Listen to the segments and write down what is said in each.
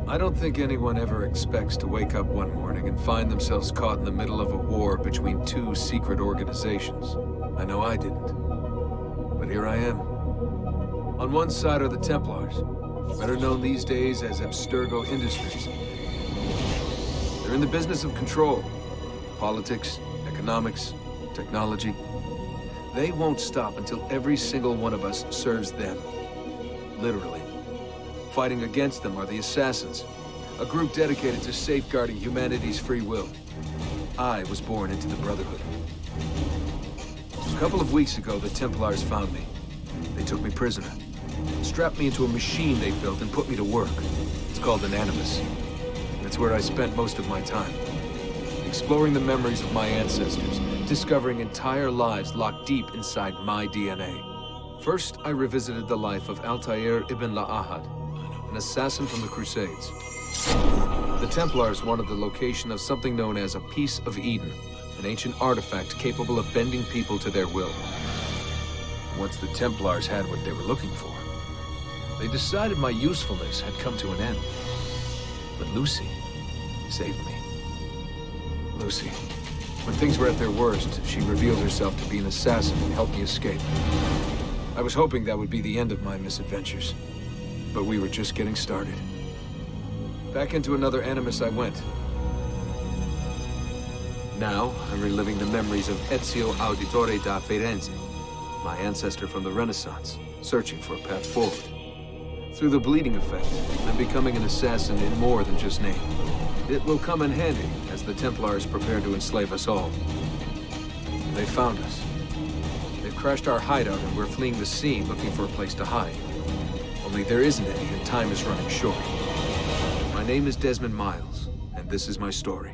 I don't think anyone ever expects to wake up one morning and find themselves caught in the middle of a war between two secret organizations. I know I didn't. But here I am. On one side are the Templars, better known these days as Abstergo Industries. They're in the business of control. Politics, economics, technology. They won't stop until every single one of us serves them. Literally. Fighting against them are the Assassins, a group dedicated to safeguarding humanity's free will. I was born into the Brotherhood. A couple of weeks ago, the Templars found me. They took me prisoner, strapped me into a machine they built and put me to work. It's called an Animus. That's where I spent most of my time. Exploring the memories of my ancestors, discovering entire lives locked deep inside my DNA. First, I revisited the life of Altair ibn La'ahad, an assassin from the Crusades. The Templars wanted the location of something known as a Piece of Eden, an ancient artifact capable of bending people to their will. Once the Templars had what they were looking for, they decided my usefulness had come to an end. But Lucy saved me. Lucy. When things were at their worst, she revealed herself to be an assassin and helped me escape. I was hoping that would be the end of my misadventures, but we were just getting started. Back into another Animus I went. Now, I'm reliving the memories of Ezio Auditore da Firenze, my ancestor from the Renaissance, searching for a path forward. Through the bleeding effect, I'm becoming an assassin in more than just name. It will come in handy as the Templars prepare to enslave us all. They found us. They've crashed our hideout and we're fleeing the scene looking for a place to hide. Only there isn't any and time is running short. My name is Desmond Miles, and this is my story.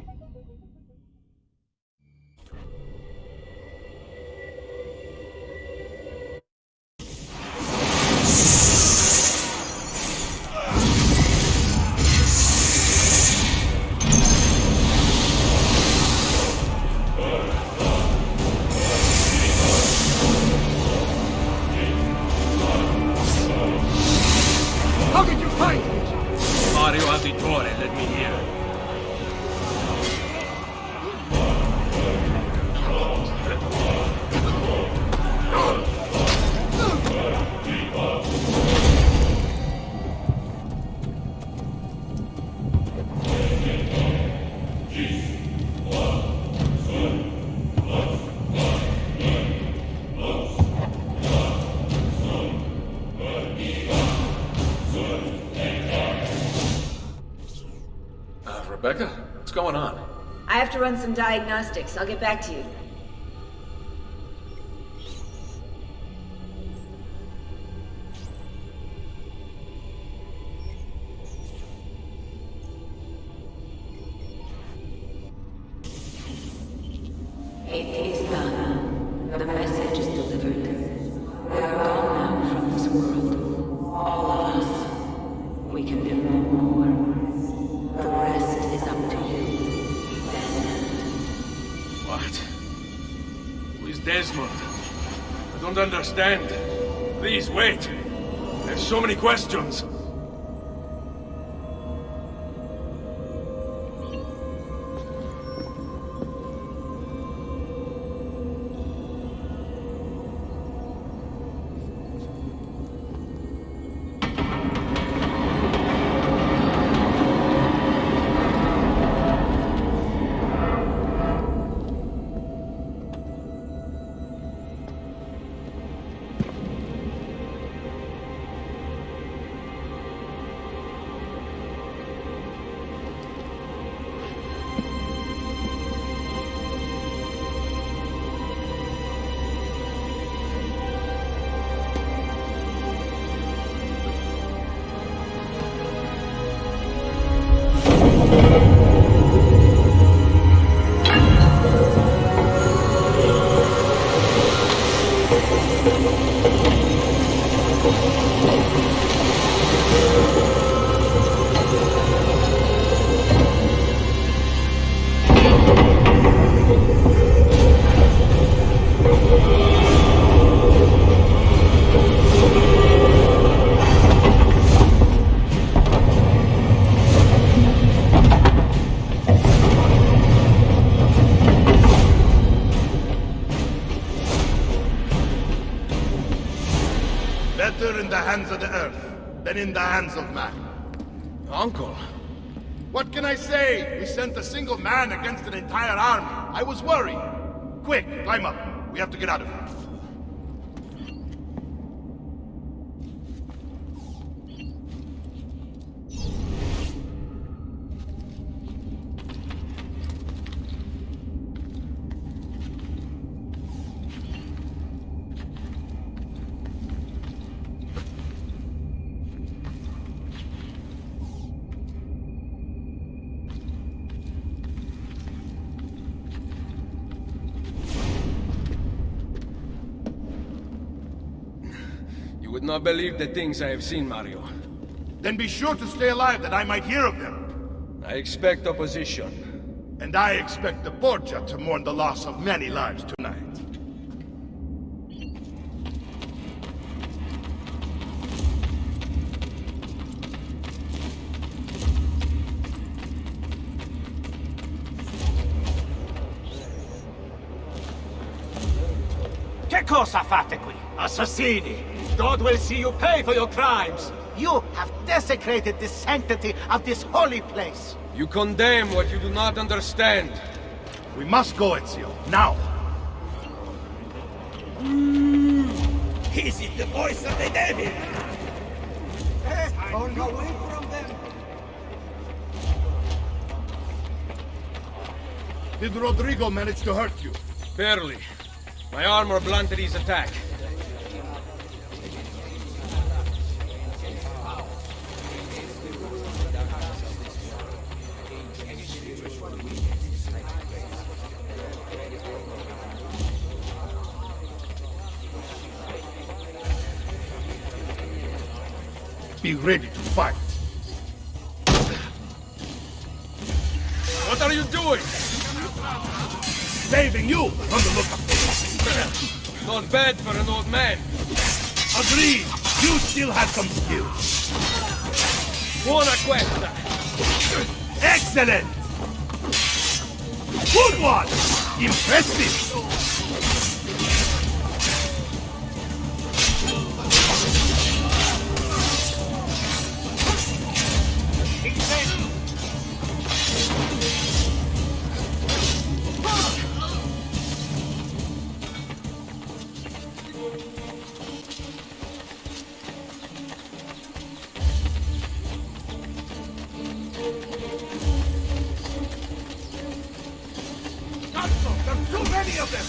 Let me hear. Rebecca, what's going on? I have to run some diagnostics. I'll get back to you. It is done. The message is delivered. We are gone now from this world. All of us. We can do no more. The rest is up to you, Desmond. What? Who is Desmond? I don't understand. Please, wait. There's so many questions. than in the hands of man. Uncle. What can I say? We sent a single man against an entire army. I was worried. Quick, climb up. We have to get out of here. You would not believe the things I have seen, Mario. Then be sure to stay alive that I might hear of them. I expect opposition. And I expect the Borgia to mourn the loss of many lives tonight. Che cosa fate qui? Assassini! God will see you pay for your crimes! You have desecrated the sanctity of this holy place! You condemn what you do not understand. We must go, Ezio. Now! This is the voice of the devil! Turn away from them! Did Rodrigo manage to hurt you? Barely. My armor blunted his attack. Be ready to fight. What are you doing? Saving you from the look of things. Not bad for an old man. Agreed. You still have some skills. Buona questa. Excellent! Good one! Impressive! There's too many of them!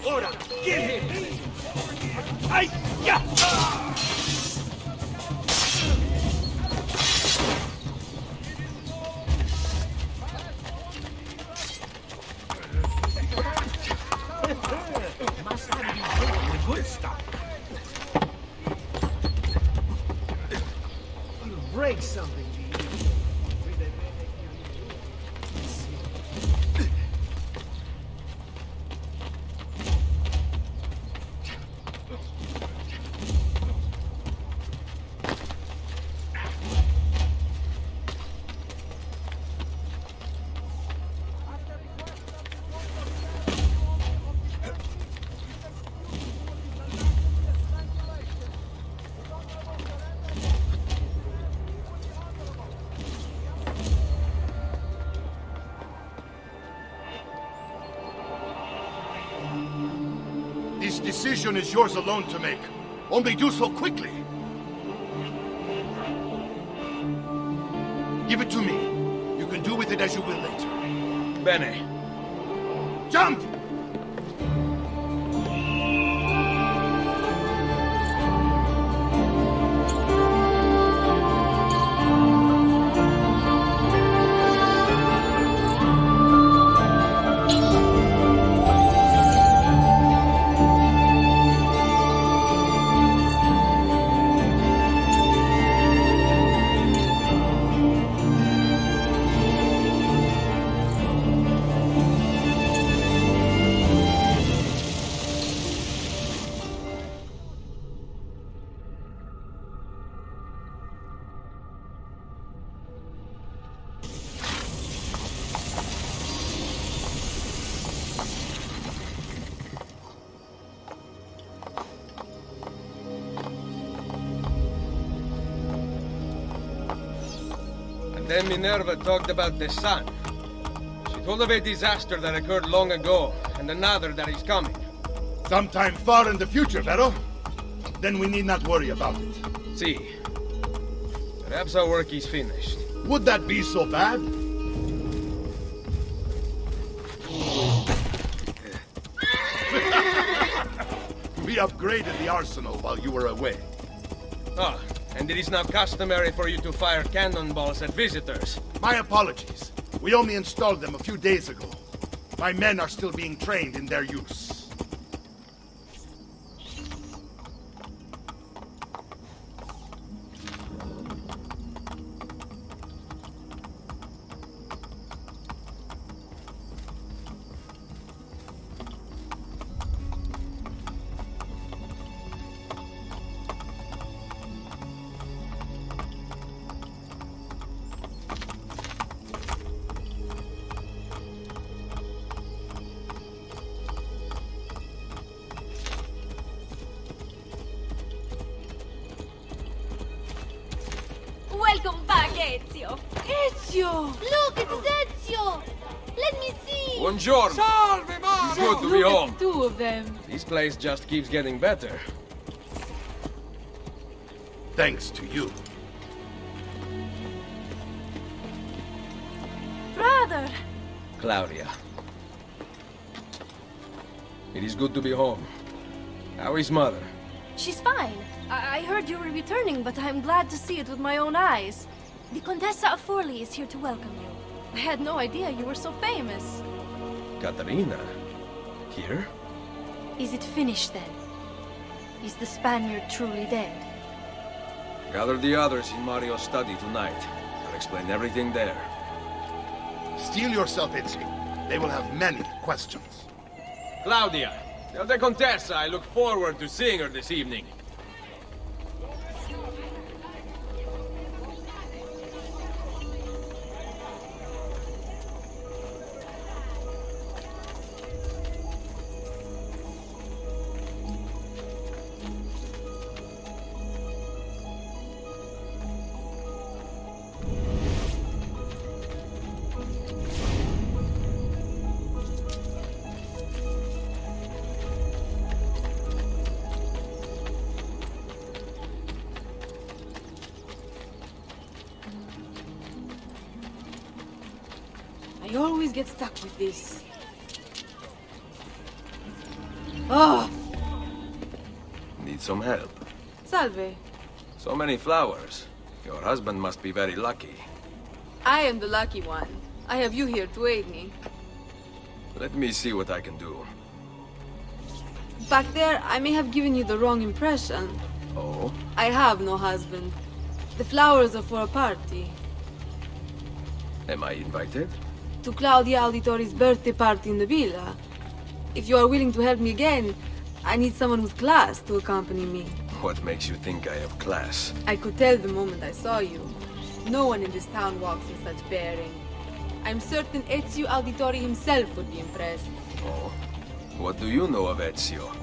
Ora, kill him! Ay, ya! Must have been taking the good stuff. You break something. This decision is yours alone to make. Only do so quickly. Give it to me. You can do with it as you will later. Bene. Jump! Then Minerva talked about the sun. She told of a disaster that occurred long ago, and another that is coming. Sometime far in the future, Vero? Then we need not worry about it. See. Perhaps our work is finished. Would that be so bad? We upgraded the arsenal while you were away. Ah, and it is now customary for you to fire cannonballs at visitors. My apologies. We only installed them a few days ago. My men are still being trained in their use. Welcome back, Ezio! Ezio! Look, it's Ezio! Let me see! Buongiorno! Salve, Mario! Good to be Look home. at the two of them. This place just keeps getting better. Thanks to you. Brother! Claudia. It is good to be home. How is mother? She's fine. I heard you were returning, but I'm glad to see it with my own eyes. The Contessa of Forli is here to welcome you. I had no idea you were so famous. Caterina? Here? Is it finished then? Is the Spaniard truly dead? Gather the others in Mario's study tonight. I'll explain everything there. Steel yourself, Ezio. They will have many questions. Claudia, tell the Contessa I look forward to seeing her this evening. I always get stuck with this. Oh! Need some help. Salve. So many flowers. Your husband must be very lucky. I am the lucky one. I have you here to aid me. Let me see what I can do. Back there, I may have given you the wrong impression. Oh? I have no husband. The flowers are for a party. Am I invited? To Claudia Auditori's birthday party in the villa. If you are willing to help me again, I need someone with class to accompany me. What makes you think I have class? I could tell the moment I saw you. No one in this town walks with such bearing. I'm certain Ezio Auditori himself would be impressed. Oh? What do you know of Ezio?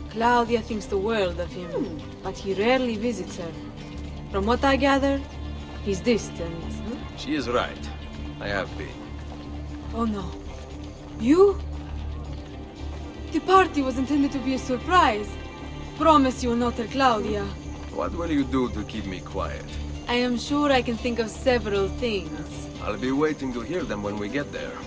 Claudia thinks the world of him, but he rarely visits her. From what I gather, he's distant. She is right. I have been. Oh no. You? The party was intended to be a surprise. Promise you will not tell Claudia. What will you do to keep me quiet? I am sure I can think of several things. I'll be waiting to hear them when we get there.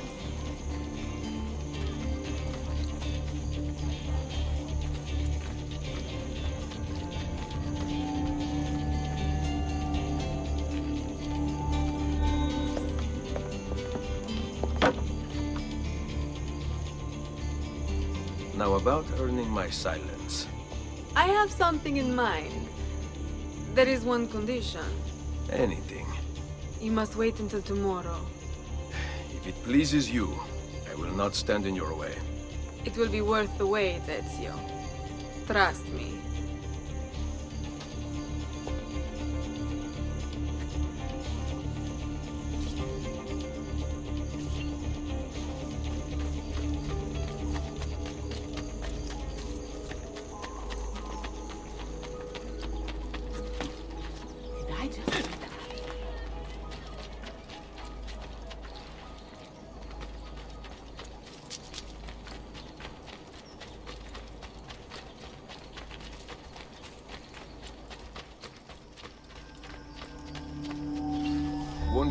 Now about earning my silence. I have something in mind. There is one condition. Anything. You must wait until tomorrow. If it pleases you, I will not stand in your way. It will be worth the wait, Ezio. Trust me.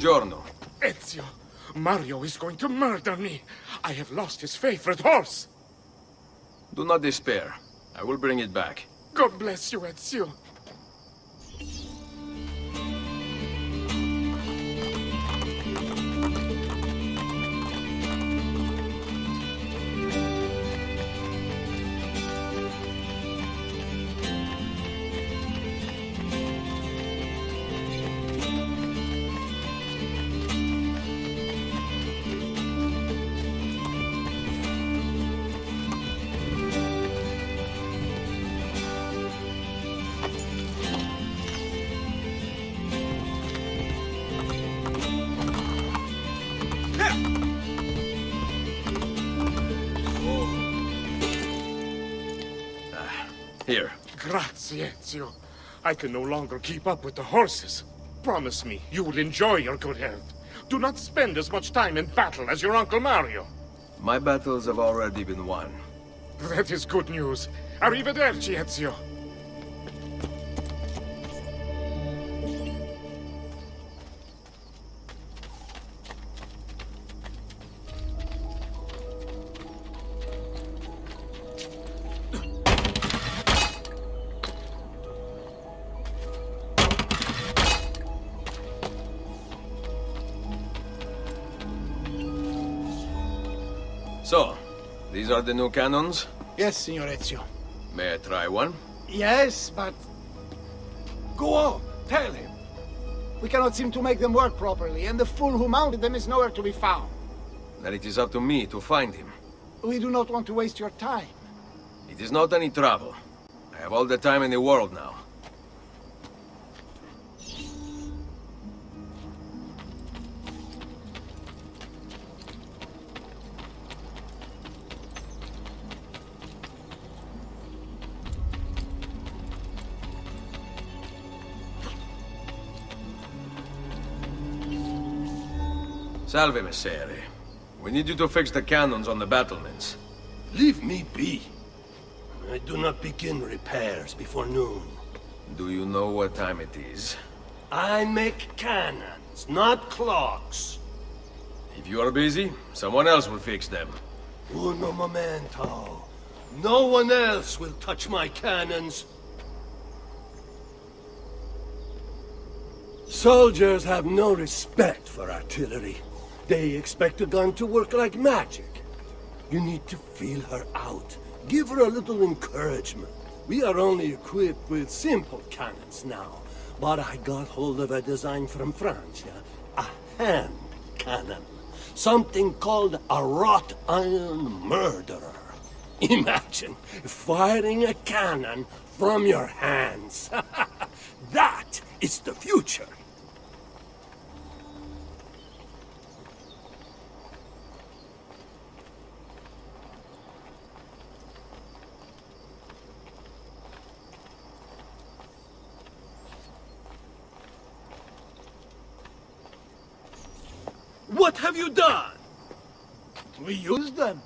Buongiorno. Ezio, Mario is going to murder me. I have lost his favorite horse. Do not despair. I will bring it back. God bless you, Ezio. Here. Grazie, Ezio. I can no longer keep up with the horses. Promise me you will enjoy your good health. Do not spend as much time in battle as your Uncle Mario. My battles have already been won. That is good news. Arrivederci, Ezio. So, these are the new cannons? Yes, Signor Ezio. May I try one? Yes, but... Go on, tell him. We cannot seem to make them work properly, and the fool who mounted them is nowhere to be found. Then it is up to me to find him. We do not want to waste your time. It is not any trouble. I have all the time in the world now. Salve, Messere. We need you to fix the cannons on the battlements. Leave me be. I do not begin repairs before noon. Do you know what time it is? I make cannons, not clocks. If you are busy, someone else will fix them. Uno momento. No one else will touch my cannons. Soldiers have no respect for artillery. They expect a gun to work like magic. You need to feel her out. Give her a little encouragement. We are only equipped with simple cannons now. But I got hold of a design from France, a hand cannon. Something called a wrought iron murderer. Imagine firing a cannon from your hands. That is the future. What have you done? We used them.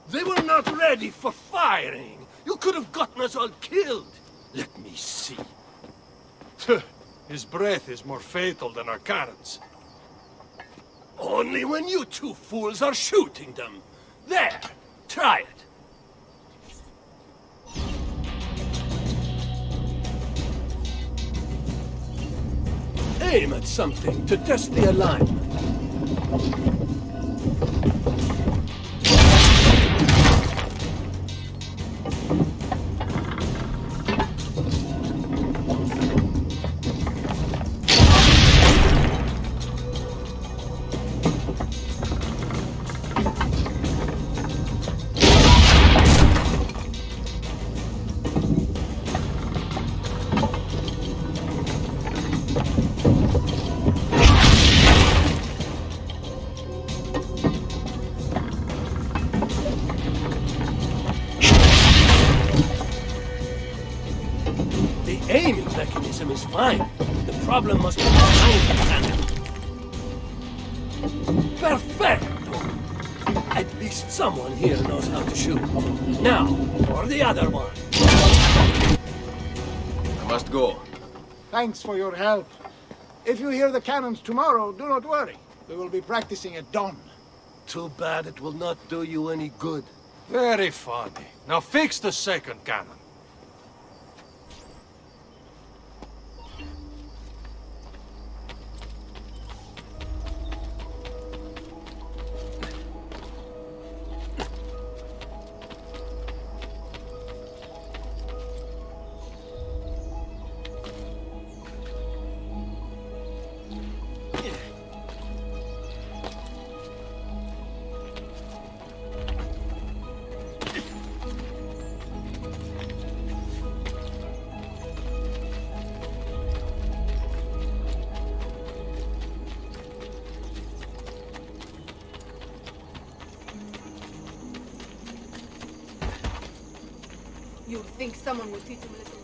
They were not ready for firing. You could have gotten us all killed. Let me see. His breath is more fatal than our cannons. Only when you two fools are shooting them. There, try it. Aim at something to test the alignment. Aiming mechanism is fine. The problem must be behind the cannon. Perfecto! At least someone here knows how to shoot. Now, for the other one. I must go. Thanks for your help. If you hear the cannons tomorrow, do not worry. We will be practicing at dawn. Too bad it will not do you any good. Very funny. Now fix the second cannon. You think someone will teach him a little?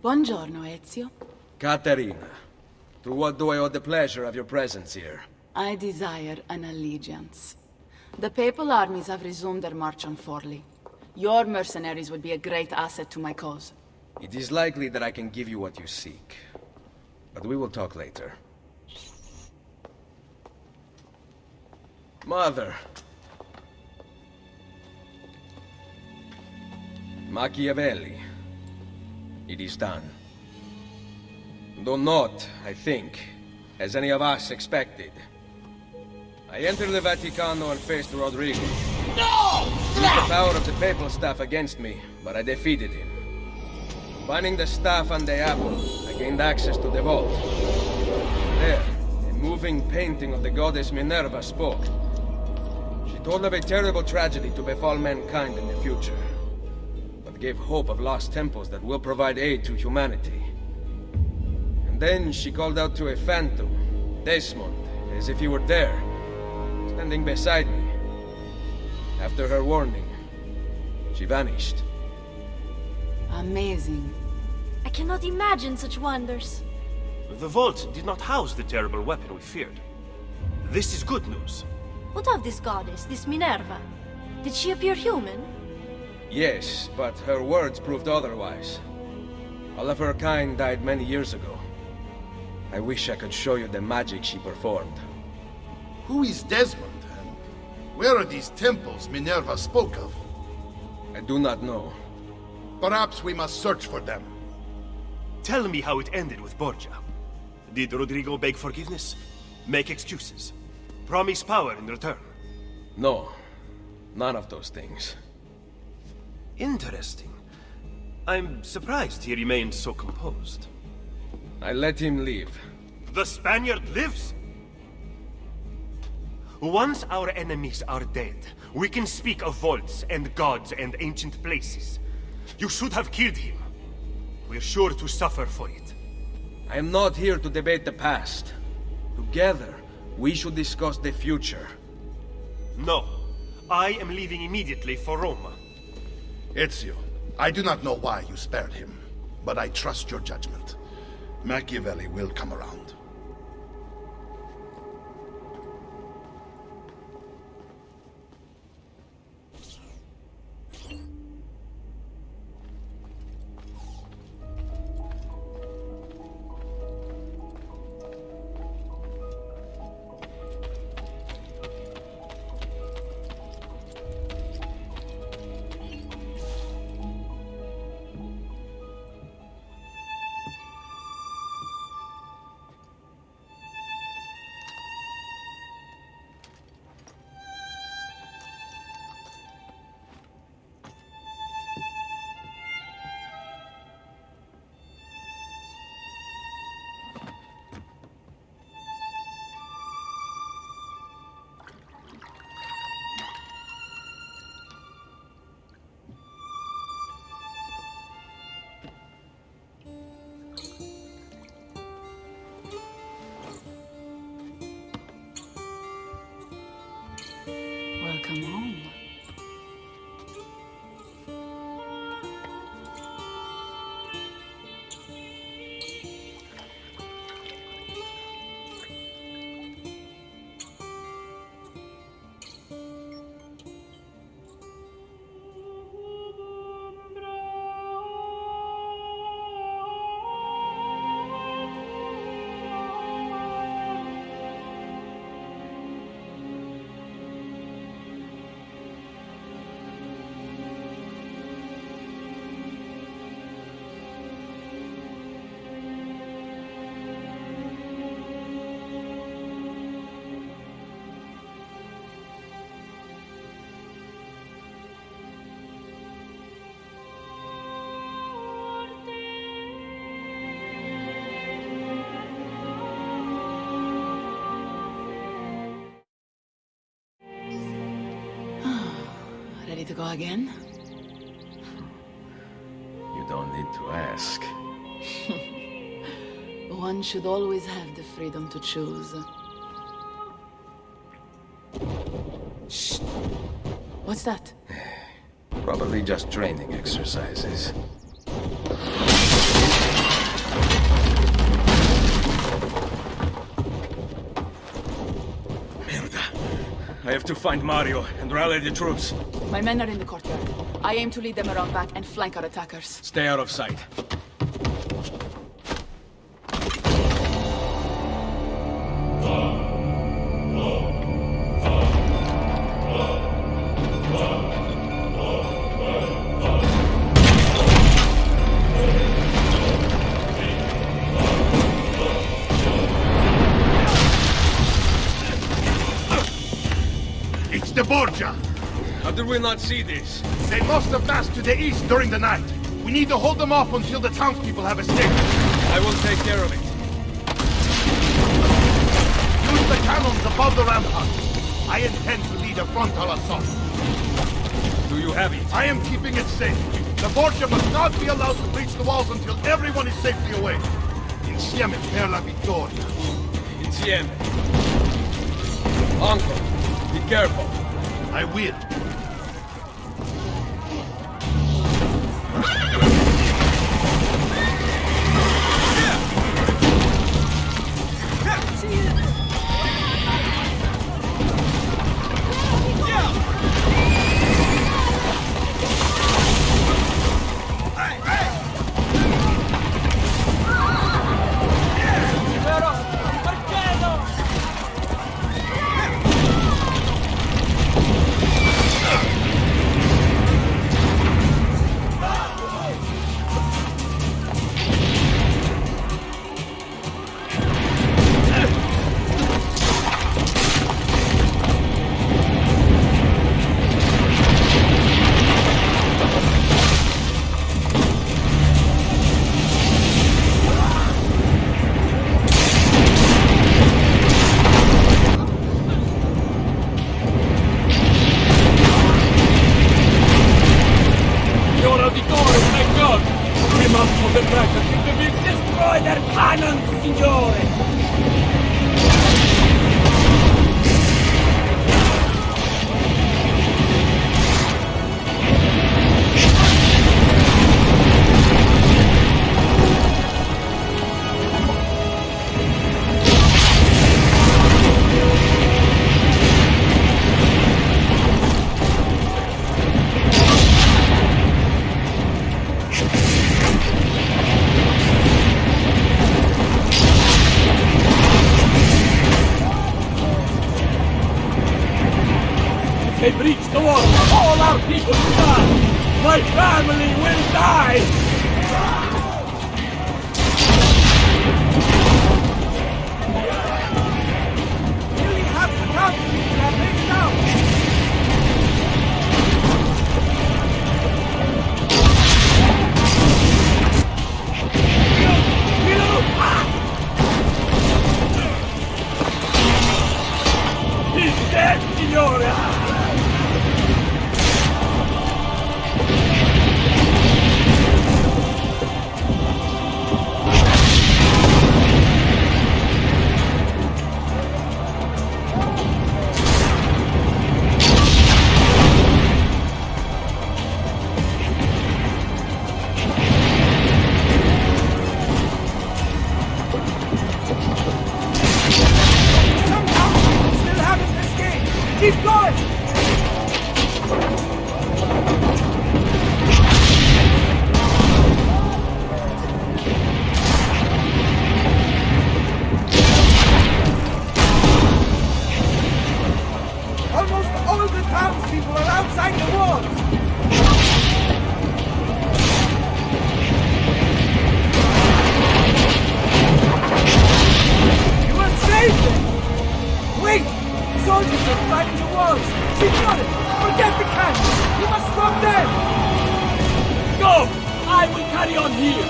Buongiorno, Ezio. Caterina, to what do I owe the pleasure of your presence here? I desire an allegiance. The papal armies have resumed their march on Forli. Your mercenaries would be a great asset to my cause. It is likely that I can give you what you seek. But we will talk later. Mother. Machiavelli. It is done. Though not, I think, as any of us expected. I entered the Vaticano and faced Rodrigo. No! He used the power of the papal staff against me, but I defeated him. Finding the staff on the apple, I gained access to the vault. There, a moving painting of the goddess Minerva spoke. She told of a terrible tragedy to befall mankind in the future, but gave hope of lost temples that will provide aid to humanity. And then she called out to a phantom, Desmond, as if he were there, standing beside me. After her warning, she vanished. Amazing. I cannot imagine such wonders. The vault did not house the terrible weapon we feared. This is good news. What of this goddess, this Minerva? Did she appear human? Yes, but her words proved otherwise. All of her kind died many years ago. I wish I could show you the magic she performed. Who is Desmond, and where are these temples Minerva spoke of? I do not know. Perhaps we must search for them. Tell me how it ended with Borgia. Did Rodrigo beg forgiveness? Make excuses? Promise power in return? No, none of those things. Interesting. I'm surprised he remained so composed. I let him leave. The Spaniard lives? Once our enemies are dead, we can speak of vaults and gods and ancient places. You should have killed him. We're sure to suffer for it. I am not here to debate the past. Together, we should discuss the future. No. I am leaving immediately for Roma. Ezio, I do not know why you spared him, but I trust your judgment. Machiavelli will come around. Welcome home. to go again? You don't need to ask. One should always have the freedom to choose. Shh! What's that? Probably just training exercises. Merda. I have to find Mario and rally the troops. My men are in the courtyard. I aim to lead them around back and flank our attackers. Stay out of sight. It's the Borgia! How did we not see this? They must have massed to the east during the night. We need to hold them off until the townspeople have escaped. I will take care of it. Use the cannons above the rampart. I intend to lead a frontal assault. Do you have it? I am keeping it safe. The Borgia must not be allowed to breach the walls until everyone is safely away. Insieme per la vittoria. Insieme. Uncle, be careful. I will. They breach the wall. All our people will die. My family will die. We have to come. We have laid down. He's dead, Signore! Keep going! Almost all the townspeople are outside the walls! You will save them! Wait! Soldiers are climbing the walls! Signore! Forget the cannon! You must stop them! Go! I will carry on here!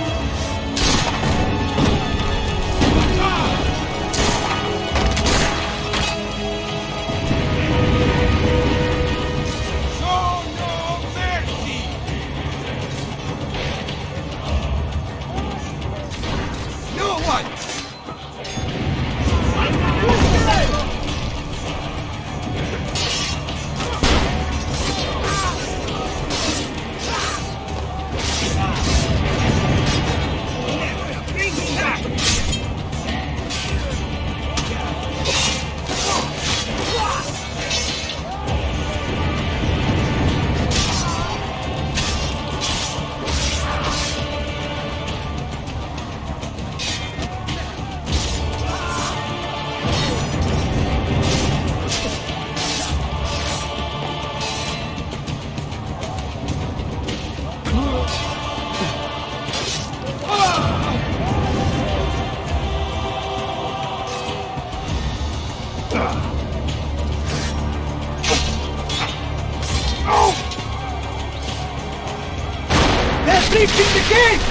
the gate!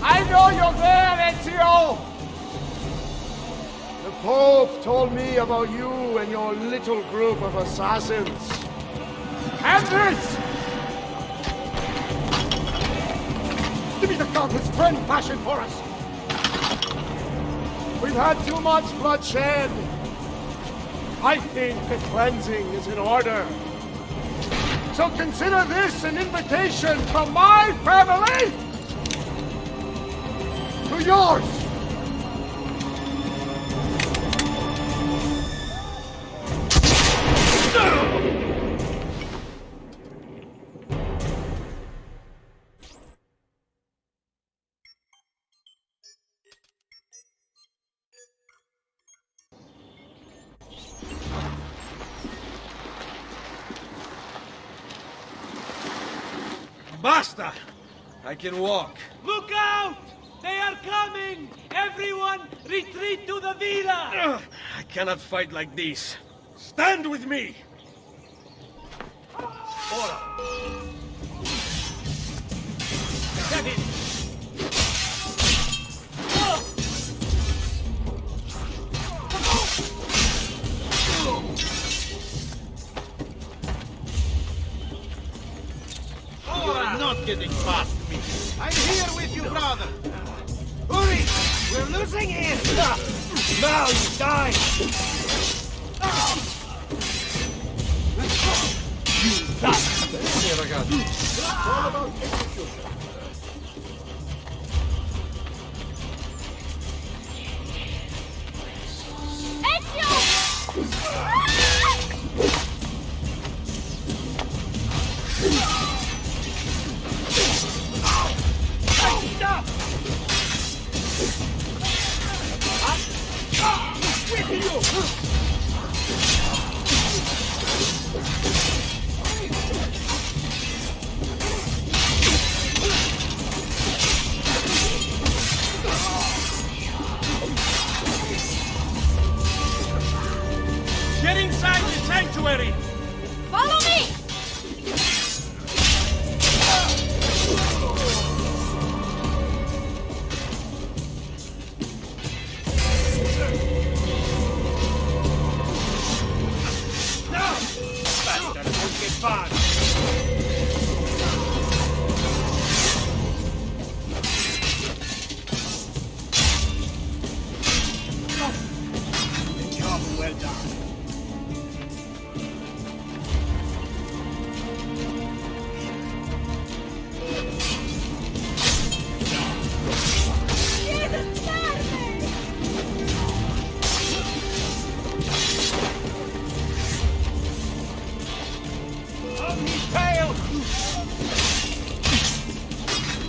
I know you're there, Ezio! The Pope told me about you and your little group of assassins. And this! Give me the Gauntlet's friend passion for us! We've had too much bloodshed. I think a cleansing is in order. So consider this an invitation from my family to yours! Basta! I can walk. Look out! They are coming! Everyone, retreat to the villa! I cannot fight like this. Stand with me! Ora! Get in! You are not getting past me. I'm here with you, brother. Hurry! We're losing here! Now you die! You die! All about execution. Get inside the sanctuary! Follow me! Job well done.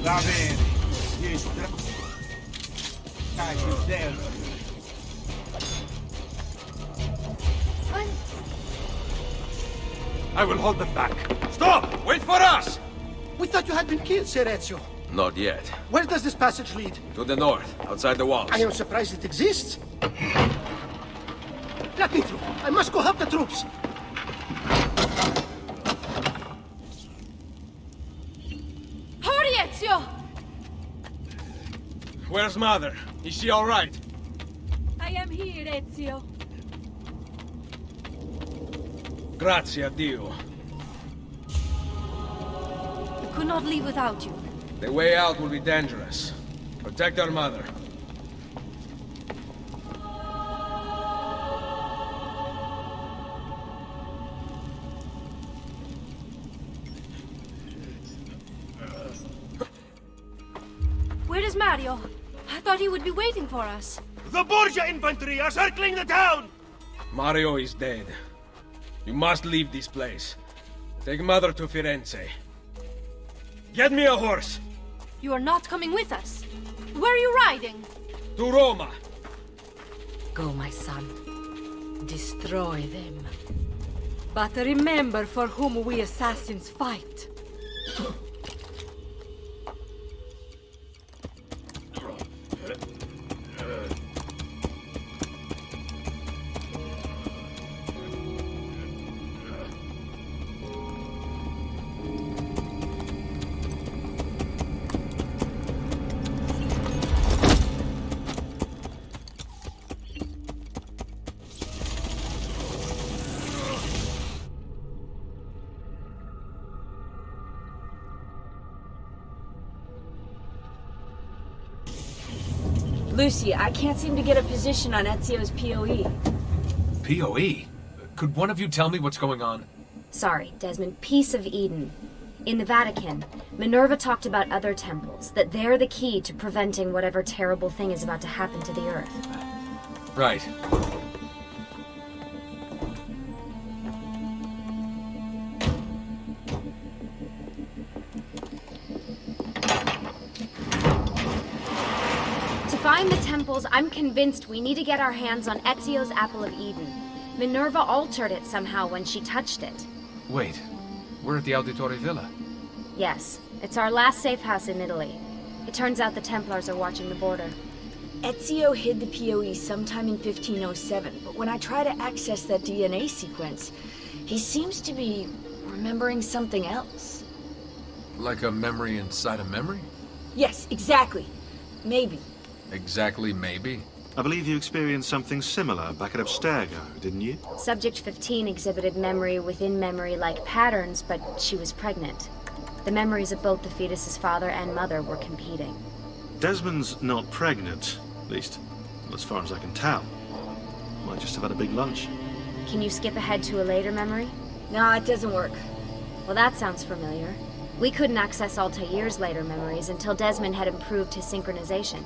Va bene. I will hold them back. Stop! Wait for us! We thought you had been killed, Sir Ezio. Not yet. Where does this passage lead? To the north, outside the walls. I am surprised it exists. Let me through. I must go help the troops. Hurry, Ezio! Where's Mother? Is she all right? I am here, Ezio. Grazie a Dio. We could not leave without you. The way out will be dangerous. Protect our mother. Where is Mario? I thought he would be waiting for us. The Borgia infantry are circling the town! Mario is dead. You must leave this place. Take Mother to Firenze. Get me a horse! You are not coming with us. Where are you riding? To Roma! Go, my son. Destroy them. But remember for whom we assassins fight. Lucy, I can't seem to get a position on Ezio's POE. POE? Could one of you tell me what's going on? Sorry, Desmond. Piece of Eden. In the Vatican, Minerva talked about other temples, that they're the key to preventing whatever terrible thing is about to happen to the Earth. Right. To find the temples, I'm convinced we need to get our hands on Ezio's Apple of Eden. Minerva altered it somehow when she touched it. Wait, we're at the Auditore Villa. Yes, it's our last safe house in Italy. It turns out the Templars are watching the border. Ezio hid the POE sometime in 1507, but when I try to access that DNA sequence, he seems to be remembering something else. Like a memory inside a memory? Yes, exactly. Maybe. Exactly, maybe? I believe you experienced something similar back at Abstergo, didn't you? Subject 15 exhibited memory within memory-like patterns, but she was pregnant. The memories of both the fetus's father and mother were competing. Desmond's not pregnant, at least as far as I can tell. Might just have had a big lunch. Can you skip ahead to a later memory? No, it doesn't work. Well, that sounds familiar. We couldn't access Altair's later memories until Desmond had improved his synchronization.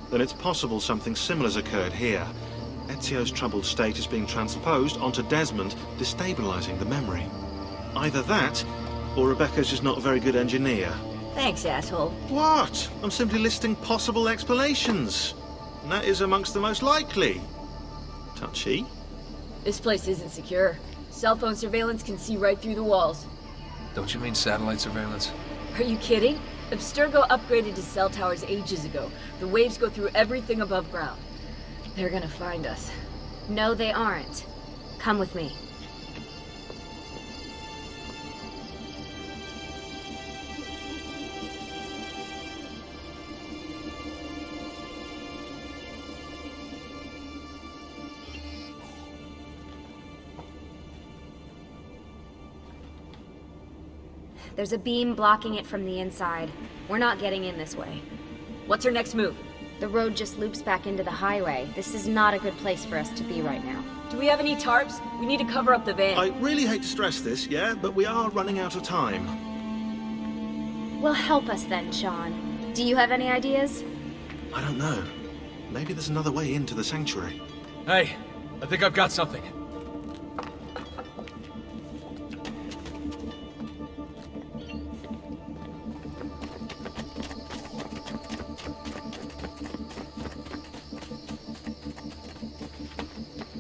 Then it's possible something similar's occurred here. Ezio's troubled state is being transposed onto Desmond, destabilizing the memory. Either that, or Rebecca's just not a very good engineer. Thanks, asshole. What? I'm simply listing possible explanations. And that is amongst the most likely. Touchy? This place isn't secure. Cell phone surveillance can see right through the walls. Don't you mean satellite surveillance? Are you kidding? Abstergo upgraded to cell towers ages ago. The waves go through everything above ground. They're gonna find us. No, they aren't. Come with me. There's a beam blocking it from the inside. We're not getting in this way. What's our next move? The road just loops back into the highway. This is not a good place for us to be right now. Do we have any tarps? We need to cover up the van. I really hate to stress this, yeah, but we are running out of time. Well, help us then, Sean. Do you have any ideas? I don't know. Maybe there's another way into the sanctuary. Hey, I think I've got something.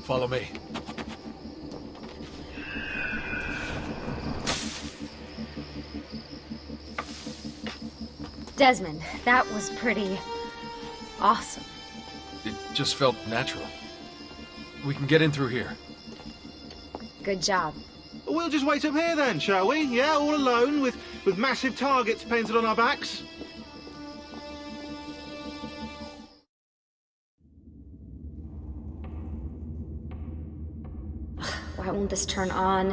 Follow me. Desmond, that was pretty awesome. It just felt natural. We can get in through here. Good job. We'll just wait up here then, shall we? Yeah, all alone with massive targets painted on our backs. Why won't this turn on?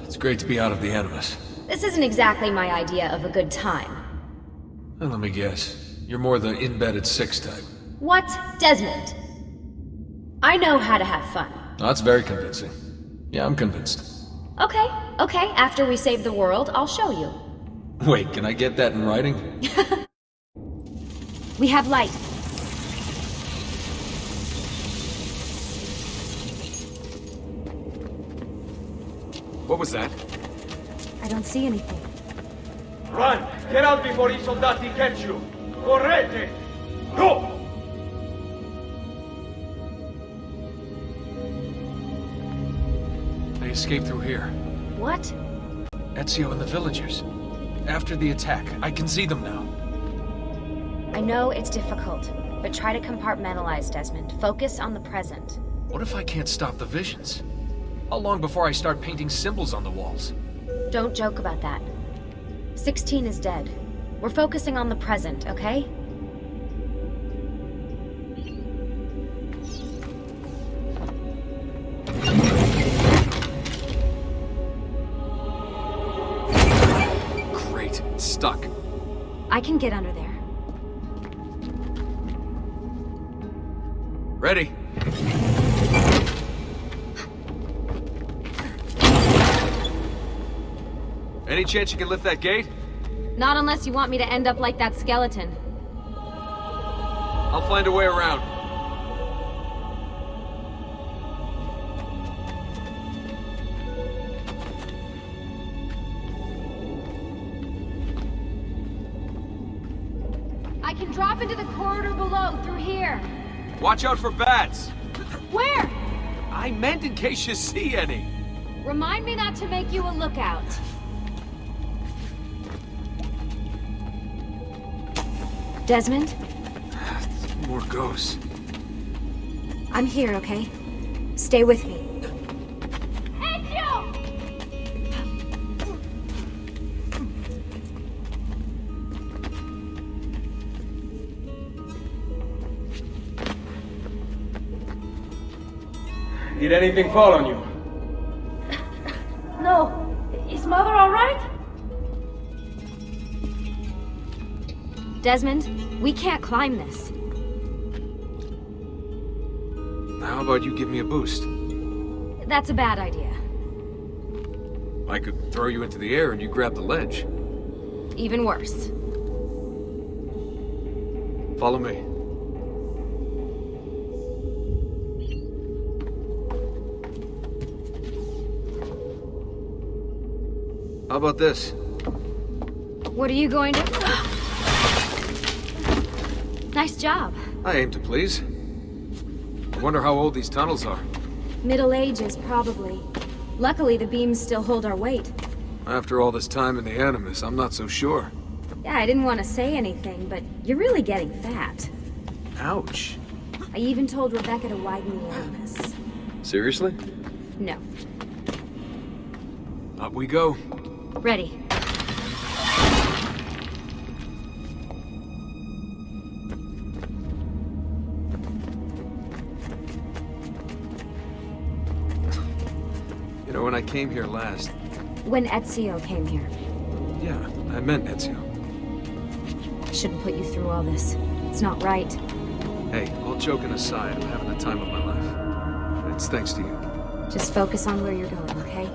It's great to be out of the Animus. This isn't exactly my idea of a good time. Well, let me guess. You're more the in-bed at 6 type. What? Desmond? I know how to have fun. That's very convincing. Yeah, I'm convinced. Okay, after we save the world, I'll show you. Wait, can I get that in writing? We have light. What was that? I don't see anything. Run! Get out before I soldati catch you! Correte! Go! They escaped through here. What? Ezio and the villagers. After the attack, I can see them now. I know it's difficult, but try to compartmentalize, Desmond. Focus on the present. What if I can't stop the visions? How long before I start painting symbols on the walls? Don't joke about that. 16 is dead. We're focusing on the present, okay? Great, it's stuck. I can get under there. Ready. Any chance you can lift that gate? Not unless you want me to end up like that skeleton. I'll find a way around. I can drop into the corridor below, through here. Watch out for bats! Where? I meant in case you see any. Remind me not to make you a lookout. Desmond? More ghosts. I'm here, okay? Stay with me. Did anything fall on you? No. Is Mother all right? Desmond, we can't climb this. How about you give me a boost? That's a bad idea. I could throw you into the air and you grab the ledge. Even worse. Follow me. How about this? What are you going to... Nice job. I aim to please. I wonder how old these tunnels are. Middle Ages, probably. Luckily, the beams still hold our weight. After all this time in the Animus, I'm not so sure. Yeah, I didn't want to say anything, but you're really getting fat. Ouch. I even told Rebecca to widen the Animus. Seriously? No. Up we go. Ready. You know, when I came here last... When Ezio came here. Yeah, I meant Ezio. I shouldn't put you through all this. It's not right. Hey, all joking aside, I'm having the time of my life. It's thanks to you. Just focus on where you're going, okay?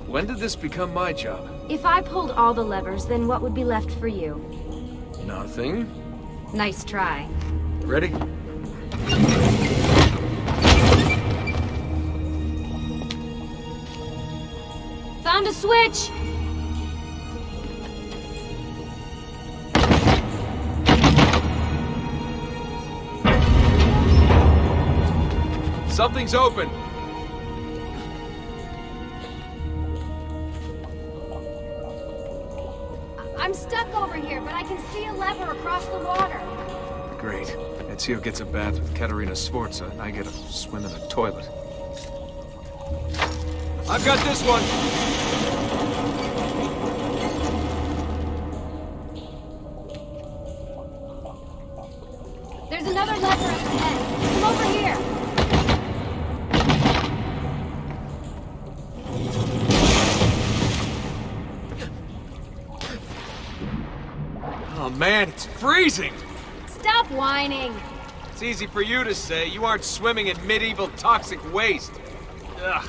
When did this become my job? If I pulled all the levers, then what would be left for you? Nothing. Nice try. Ready? Found a switch! Something's open! I'm stuck over here, but I can see a lever across the water. Great. Ezio gets a bath with Katerina Sforza, and I get a swim in a toilet. I've got this one! There's another lever up ahead. Come over here. Oh man, it's freezing! Stop whining. It's easy for you to say. You aren't swimming in medieval toxic waste. Ugh.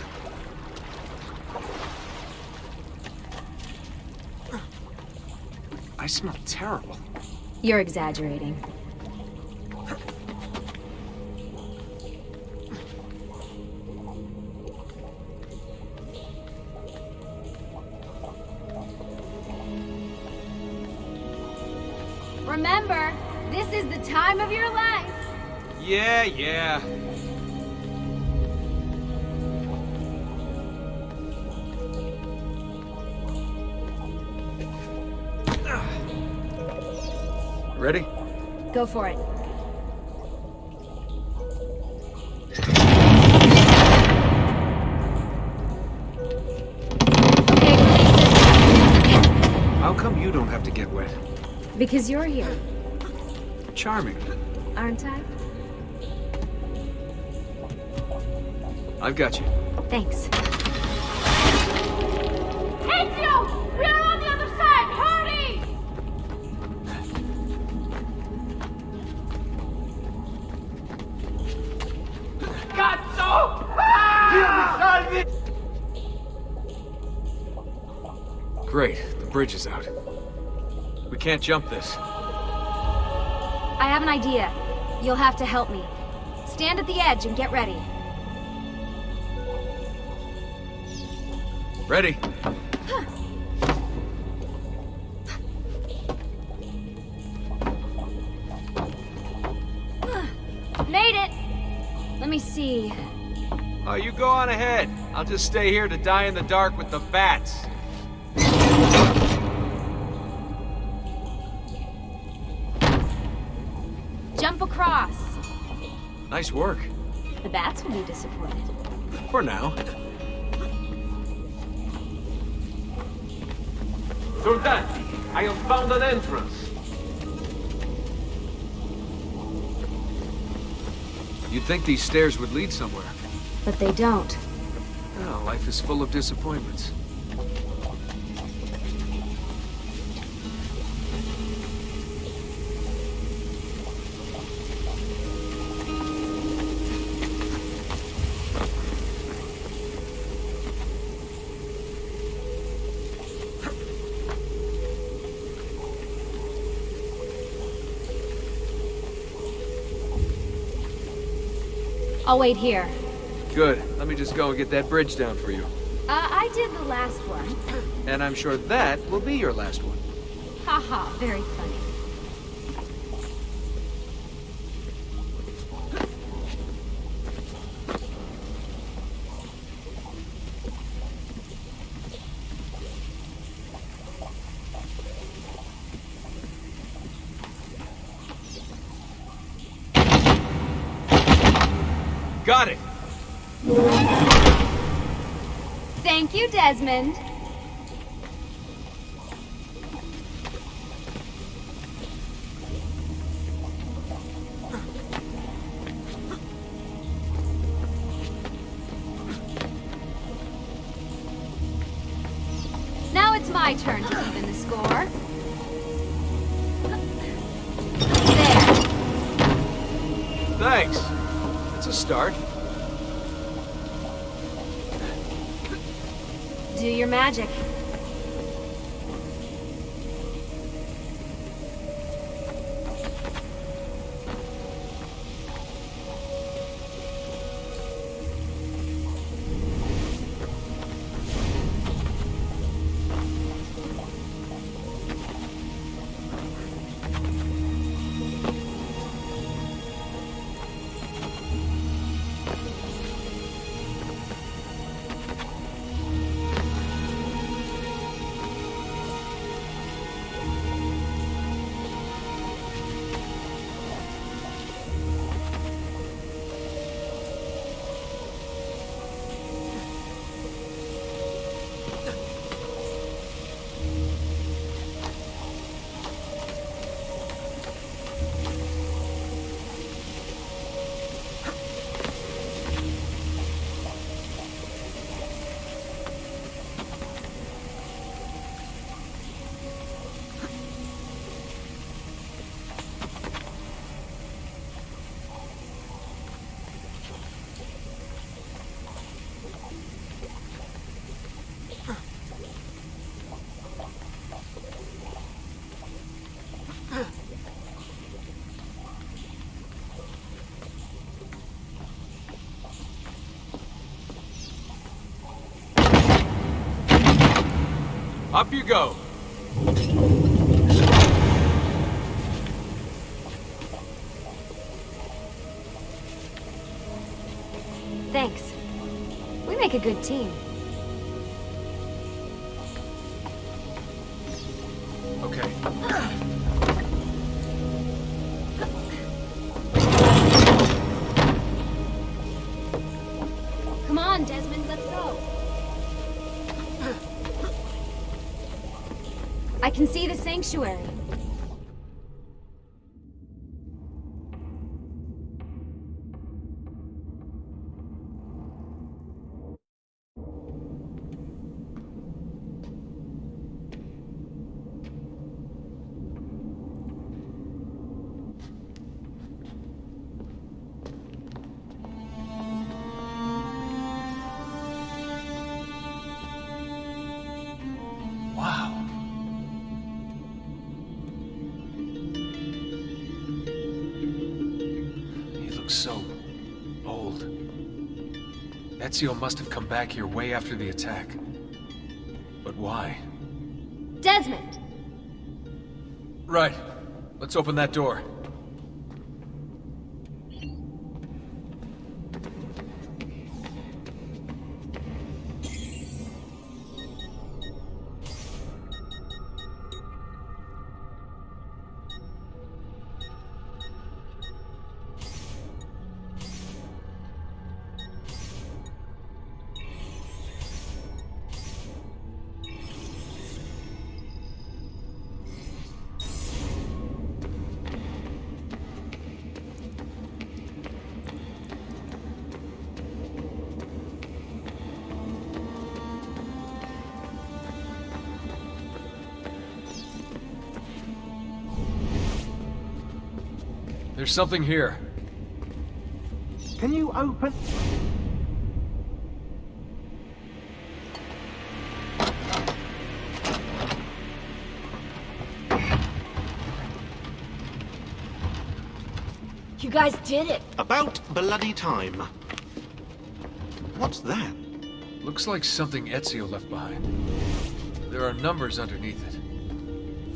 I smell terrible. You're exaggerating. Remember, this is the time of your life. Yeah. Ready? Go for it. How come you don't have to get wet? Because you're here. Charming. Aren't I? I've got you. Thanks. Great, the bridge is out. We can't jump this. I have an idea. You'll have to help me. Stand at the edge and get ready. Ready. Made it! Let me see. Oh, you go on ahead. I'll just stay here to die in the dark with the bats. Jump across. Nice work. The bats will be disappointed. For now. Soldati, I have found an entrance. You'd think these stairs would lead somewhere. But they don't. Oh, life is full of disappointments. I'll wait here. Good. Let me just go and get that bridge down for you. I did the last one. And I'm sure that will be your last one. Haha, very funny. Got it! Thank you, Desmond. Now it's my turn to even the score. There. Thanks. It's a start. Do your magic. Up you go. Thanks. We make a good team. Okay. Come on, Desmond, let's go. I can see the sanctuary. Wow. looks so old. Ezio must have come back here way after the attack. But why? Desmond! Right. Let's open that door. There's something here. Can you open... You guys did it! About bloody time. What's that? Looks like something Ezio left behind. There are numbers underneath it.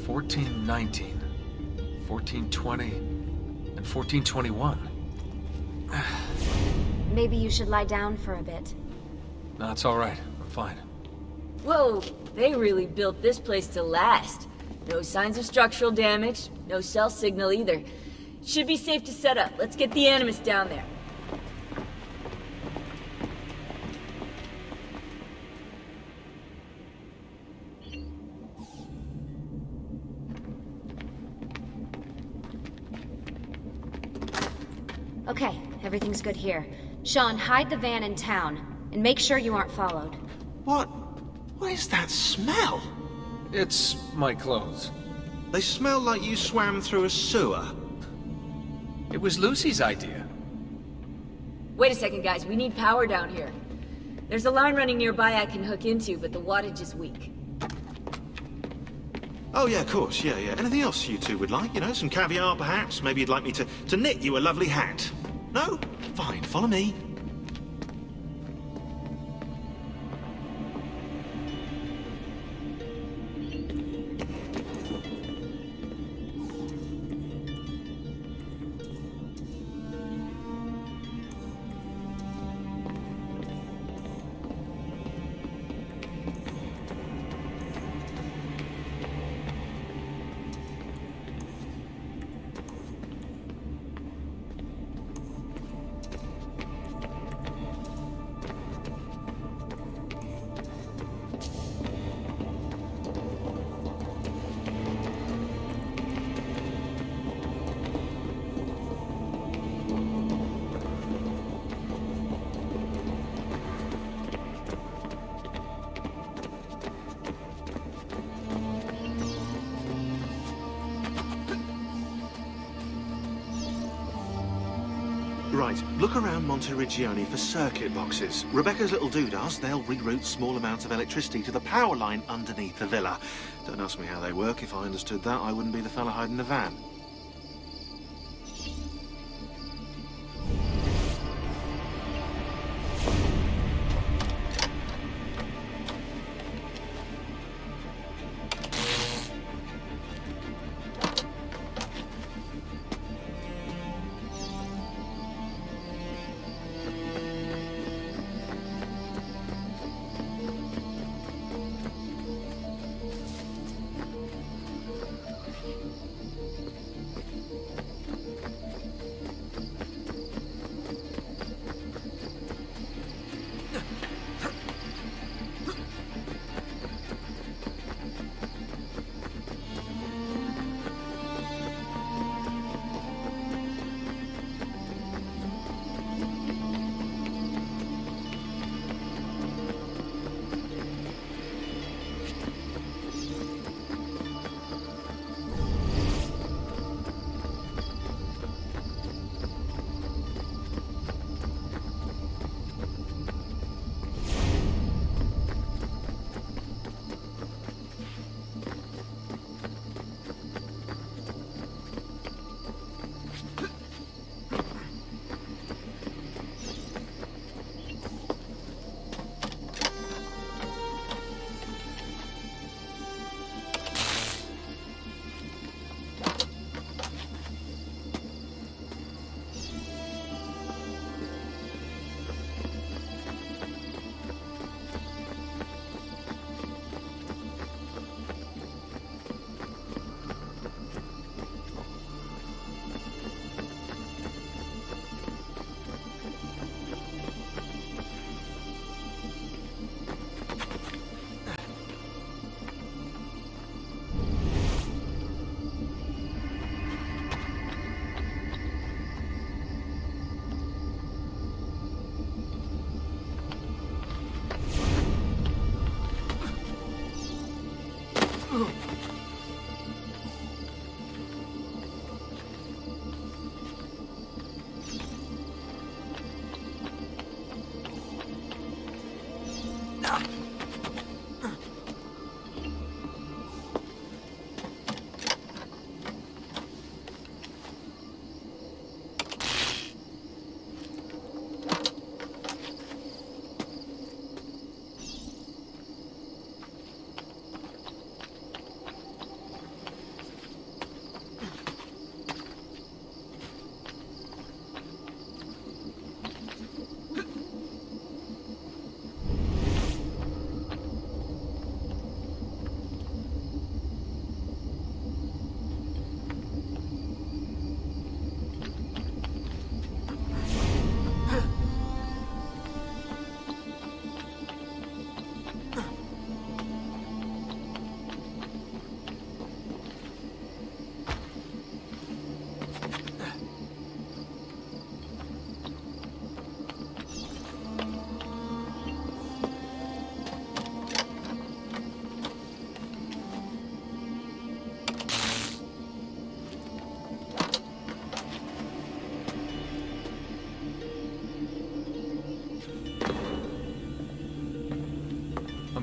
1419, 1420, and 1421. Maybe you should lie down for a bit. No, it's all right. I'm fine. Whoa, they really built this place to last. No signs of structural damage, no cell signal either. Should be safe to set up. Let's get the Animus down there. Okay, everything's good here. Sean, hide the van in town, and make sure you aren't followed. What is that smell? It's my clothes. They smell like you swam through a sewer. It was Lucy's idea. Wait a second, guys. We need power down here. There's a line running nearby I can hook into, but the wattage is weak. Oh yeah, of course, yeah. Anything else you two would like? You know, some caviar perhaps? Maybe you'd like me to knit you a lovely hat? No? Fine, follow me. Right, look around Monteriggioni for circuit boxes. Rebecca's little doodahs, they'll reroute small amounts of electricity to the power line underneath the villa. Don't ask me how they work. If I understood that, I wouldn't be the fella hiding the van.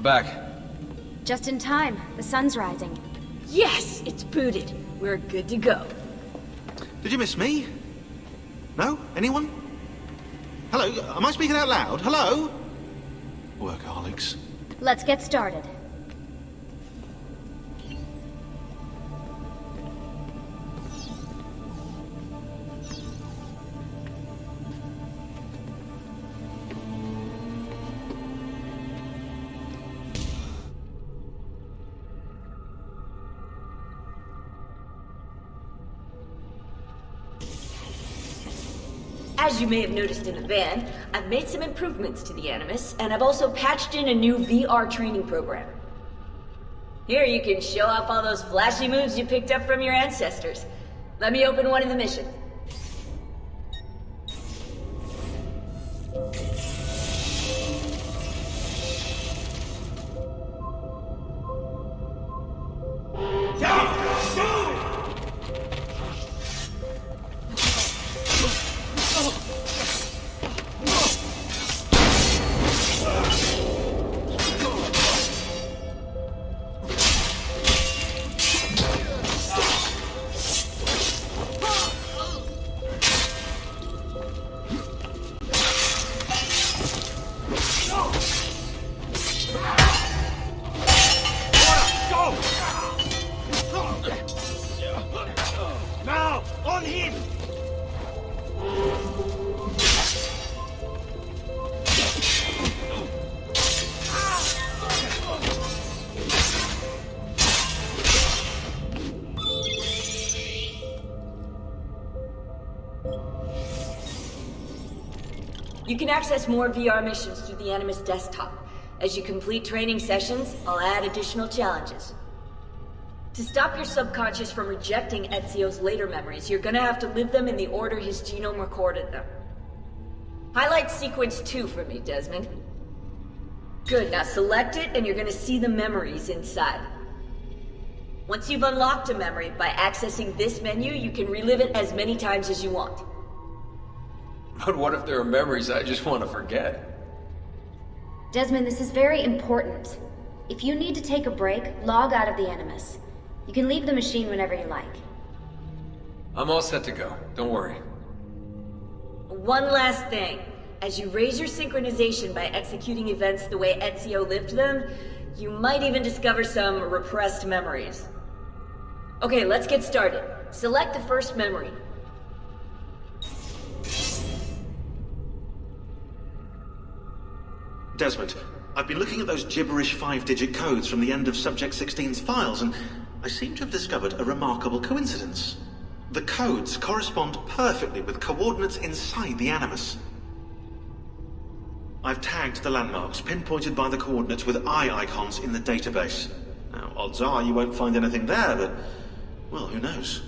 back. Just in time. The sun's rising. Yes! It's booted. We're good to go. Did you miss me? No? Anyone? Hello? Am I speaking out loud? Hello? Workaholics. Let's get started. As you may have noticed in the van, I've made some improvements to the Animus, and I've also patched in a new VR training program. Here you can show off all those flashy moves you picked up from your ancestors. Let me open one of the missions. Now, on him! You can access more VR missions through the Animus desktop. As you complete training sessions, I'll add additional challenges. To stop your subconscious from rejecting Ezio's later memories, you're gonna have to live them in the order his genome recorded them. Highlight sequence 2 for me, Desmond. Good, now select it and you're gonna see the memories inside. Once you've unlocked a memory, by accessing this menu, you can relive it as many times as you want. But what if there are memories I just want to forget? Desmond, this is very important. If you need to take a break, log out of the Animus. You can leave the machine whenever you like. I'm all set to go. Don't worry. One last thing. As you raise your synchronization by executing events the way Ezio lived them, you might even discover some repressed memories. Okay, let's get started. Select the first memory. Desmond, I've been looking at those gibberish 5-digit codes from the end of Subject 16's files, and I seem to have discovered a remarkable coincidence. The codes correspond perfectly with coordinates inside the Animus. I've tagged the landmarks, pinpointed by the coordinates with eye icons in the database. Now, odds are you won't find anything there, but, well, who knows?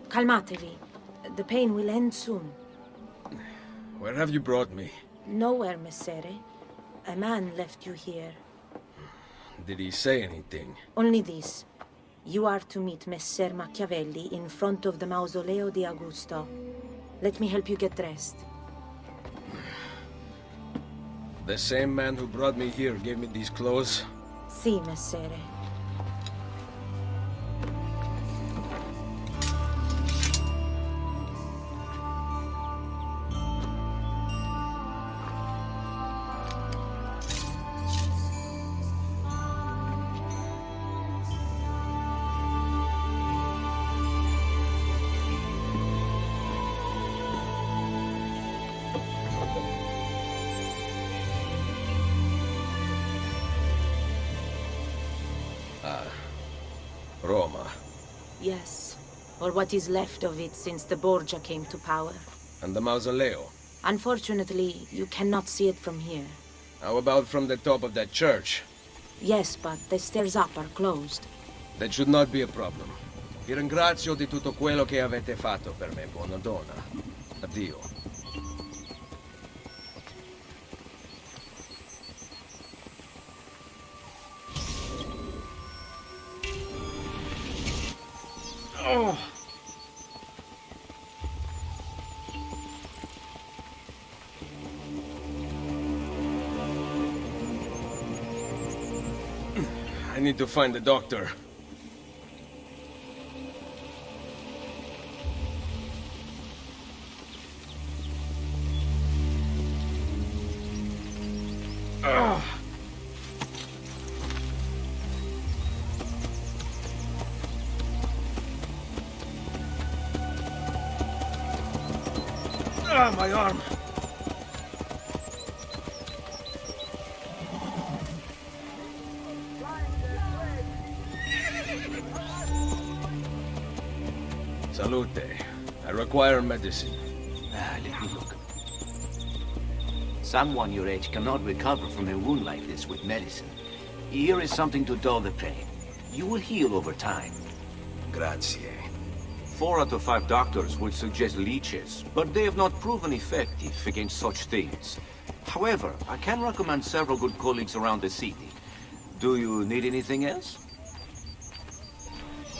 Calmatevi. The pain will end soon. Where have you brought me? Nowhere, Messere. A man left you here. Did he say anything? Only this. You are to meet Messer Machiavelli in front of the Mausoleo di Augusto. Let me help you get dressed. The same man who brought me here gave me these clothes? Si, Messere. Roma. Yes. Or what is left of it since the Borgia came to power. And the Mausoleo? Unfortunately, you cannot see it from here. How about from the top of that church? Yes, but the stairs up are closed. That should not be a problem. Vi ringrazio di tutto quello che avete fatto per me, buona donna. Addio. Oh. I need to find the doctor. My arm. Salute. I require medicine. Let me look. Someone your age cannot recover from a wound like this with medicine. Here is something to dull the pain. You will heal over time. Grazie. 4 out of 5 doctors would suggest leeches, but they have not proven effective against such things. However, I can recommend several good colleagues around the city. Do you need anything else?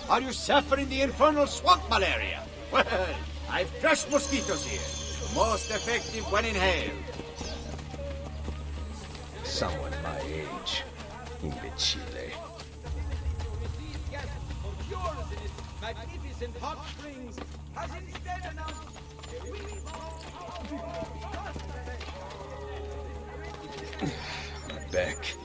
Are you suffering the infernal swamp malaria? Well, I've crushed mosquitoes here. Most effective when inhaled. Someone my age. Imbecile. Magnificent hot springs has instead announced my back.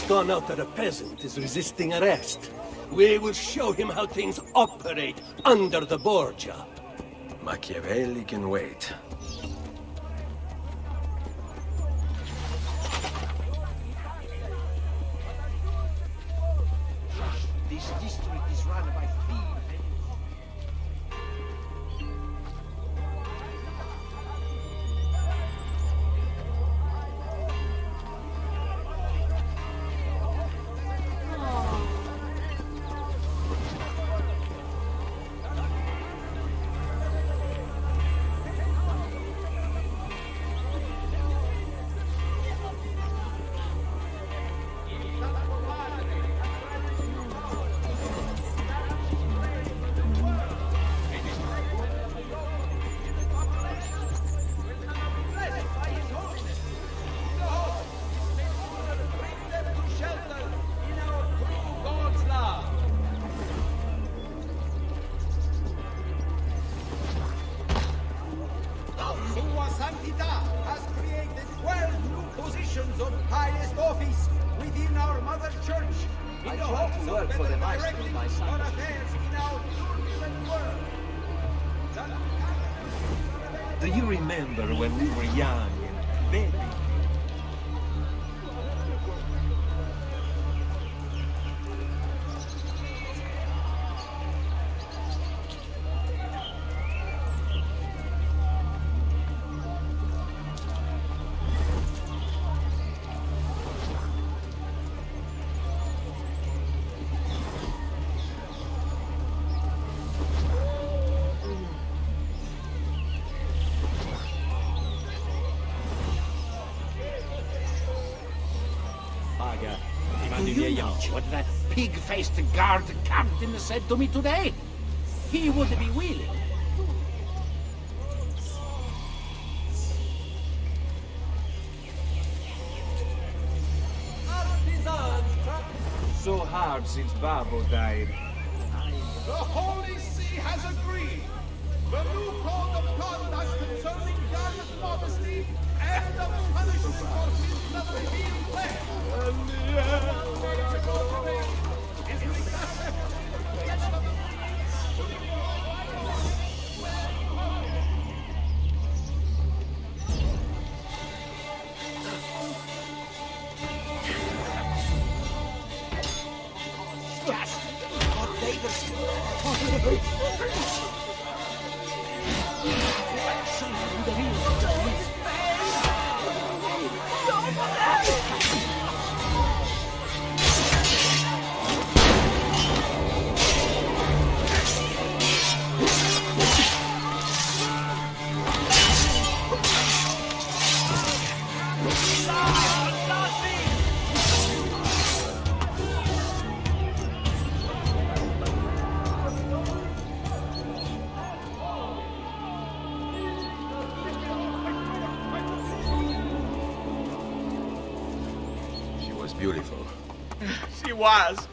Gone out that a peasant is resisting arrest. We will show him how things operate under the Borgia. Machiavelli can wait. This district is run by thieves. Do you remember when we were young and baby? What that pig-faced guard captain said to me today? He would be willing. So hard since Babo died. The Holy See has agreed. The new code of conduct concerning guarded modesty and the punishment for sins of revealed flesh. beautiful. She was,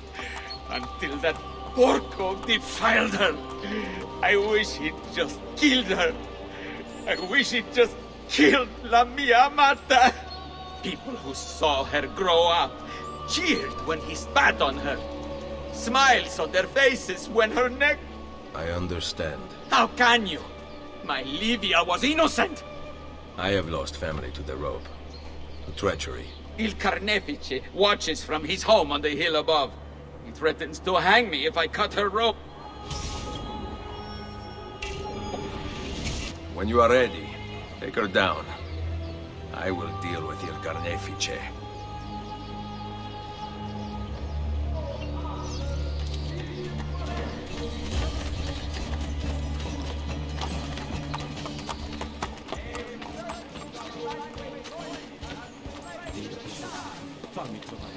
until that porco defiled her. I wish he'd just killed her. I wish he'd just killed La Mia Amata. People who saw her grow up cheered when he spat on her. Smiles on their faces when her neck... I understand. How can you? My Livia was innocent. I have lost family to the rope. To treachery. Il Carnefice watches from his home on the hill above. He threatens to hang me if I cut her rope. When you are ready, take her down. I will deal with Il Carnefice. Fammi trovare.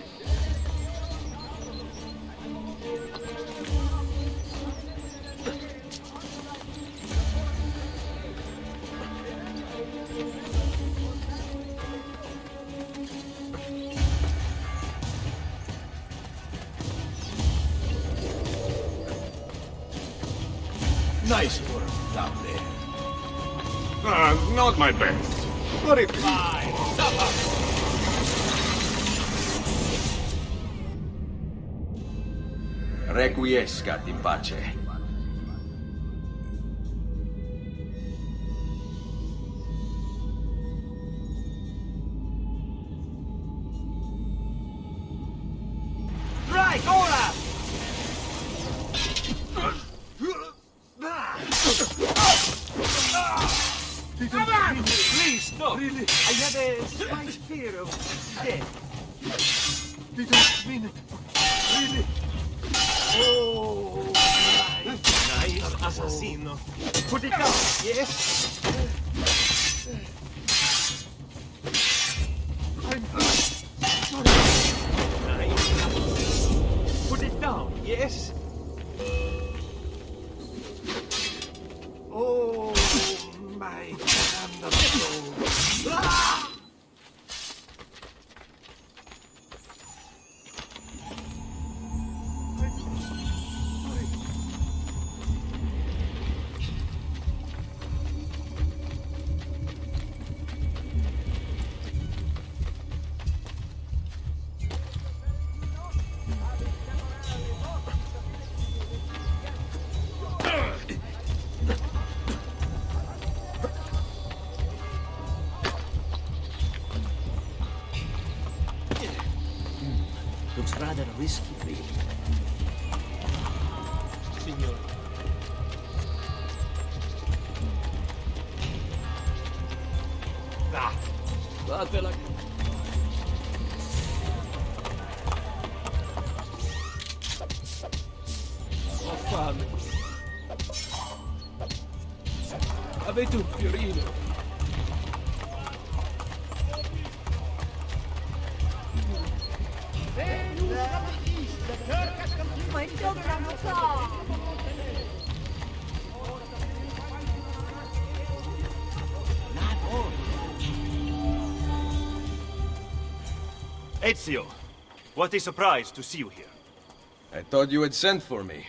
Nice work down there. Not my best. But it... Fine. Suffer. Requiescat in pace. Right, ora! Please, stop! Really? I had a slight fear of death. Didn't mean it. Really? Oh, nice assassino. Put it down, yes? I'm sorry. Nice. Put it down, yes? Oh, my damned soul. Ah! Looks rather risky, really. Signor. Ah, datela. Ho fame. Avete un fiorino? My children will fall. Ezio, what a surprise to see you here. I thought you had sent for me.